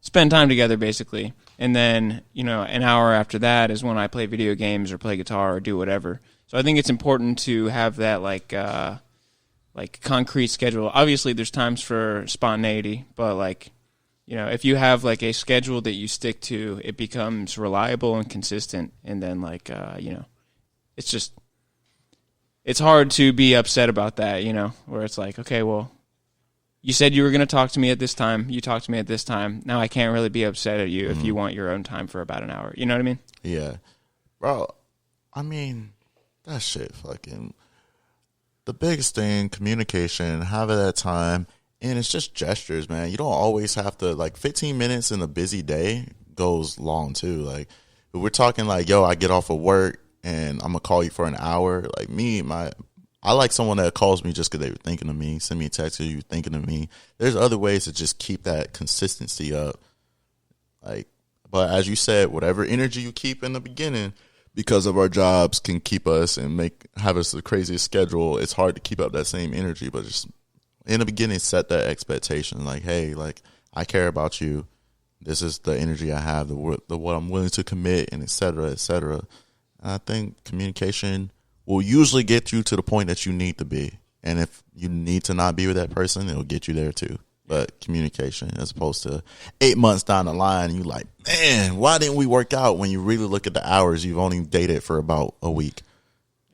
spend time together, basically. And then, you know, an hour after that is when I play video games or play guitar or do whatever. So I think it's important to have that, like concrete schedule. Obviously, there's times for spontaneity, but, like, you know, if you have, like, a schedule that you stick to, it becomes reliable and consistent. And then, like, you know, it's hard to be upset about that, you know, where it's like, okay, well, you said you were going to talk to me at this time. You talked to me at this time. Now I can't really be upset at you if you want your own time for about an hour. You know what I mean? Yeah. Bro, I mean, that shit fucking... the biggest thing, communication, have it at time, and it's just gestures, man. You don't always have to, like, 15 minutes in a busy day goes long too. Like, if we're talking like, yo, I get off of work and I'm gonna call you for an hour. Like I like someone that calls me just because they were thinking of me. Send me a text because you were thinking of me. There's other ways to just keep that consistency up. Like, but as you said, whatever energy you keep in the beginning, because of our jobs, can keep us and have us the craziest schedule. It's hard to keep up that same energy, but just in the beginning, set that expectation. Like, hey, like, I care about you. This is the energy I have, the what I'm willing to commit, and et cetera, et cetera. And I think communication will usually get you to the point that you need to be. And if you need to not be with that person, it'll get you there too. But communication, as opposed to 8 months down the line, you like, man, why didn't we work out? When you really look at the hours, you've only dated for about a week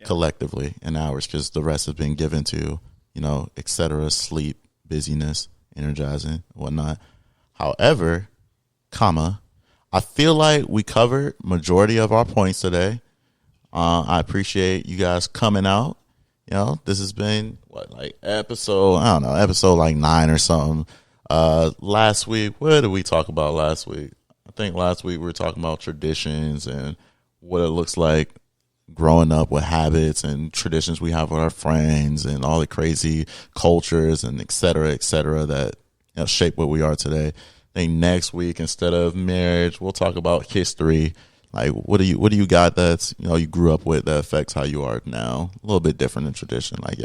collectively in hours, because the rest has been given to, et cetera, sleep, busyness, energizing, whatnot. However, I feel like we covered majority of our points today. I appreciate you guys coming out. This has been episode like 9 or something. Last week, what did we talk about last week? I think last week we were talking about traditions and what it looks like growing up with habits and traditions we have with our friends and all the crazy cultures and et cetera, that shape what we are today. I think next week, instead of marriage, we'll talk about history. Like, what do you got that's, you grew up with that affects how you are now? A little bit different than tradition. Like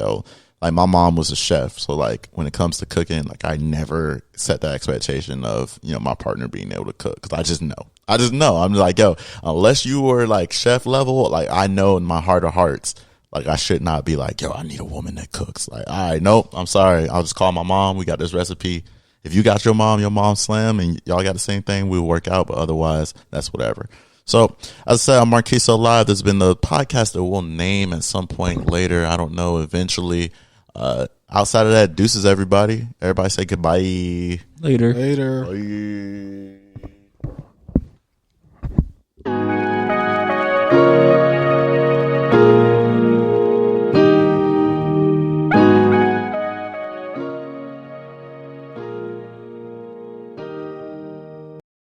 my mom was a chef. So like when it comes to cooking, like I never set the expectation of, my partner being able to cook. Cause I just know. I'm like, yo, unless you were like chef level, like I know in my heart of hearts, like I should not be like, yo, I need a woman that cooks. Like, all right, nope, I'm sorry. I'll just call my mom. We got this recipe. If you got your mom slam, and y'all got the same thing, we'll work out. But otherwise, that's whatever. So, as I said, I'm MarquisSoLive. This has been the podcast that we'll name at some point later. I don't know, eventually. Outside of that, deuces, everybody. Everybody say goodbye. Later. Later. Bye.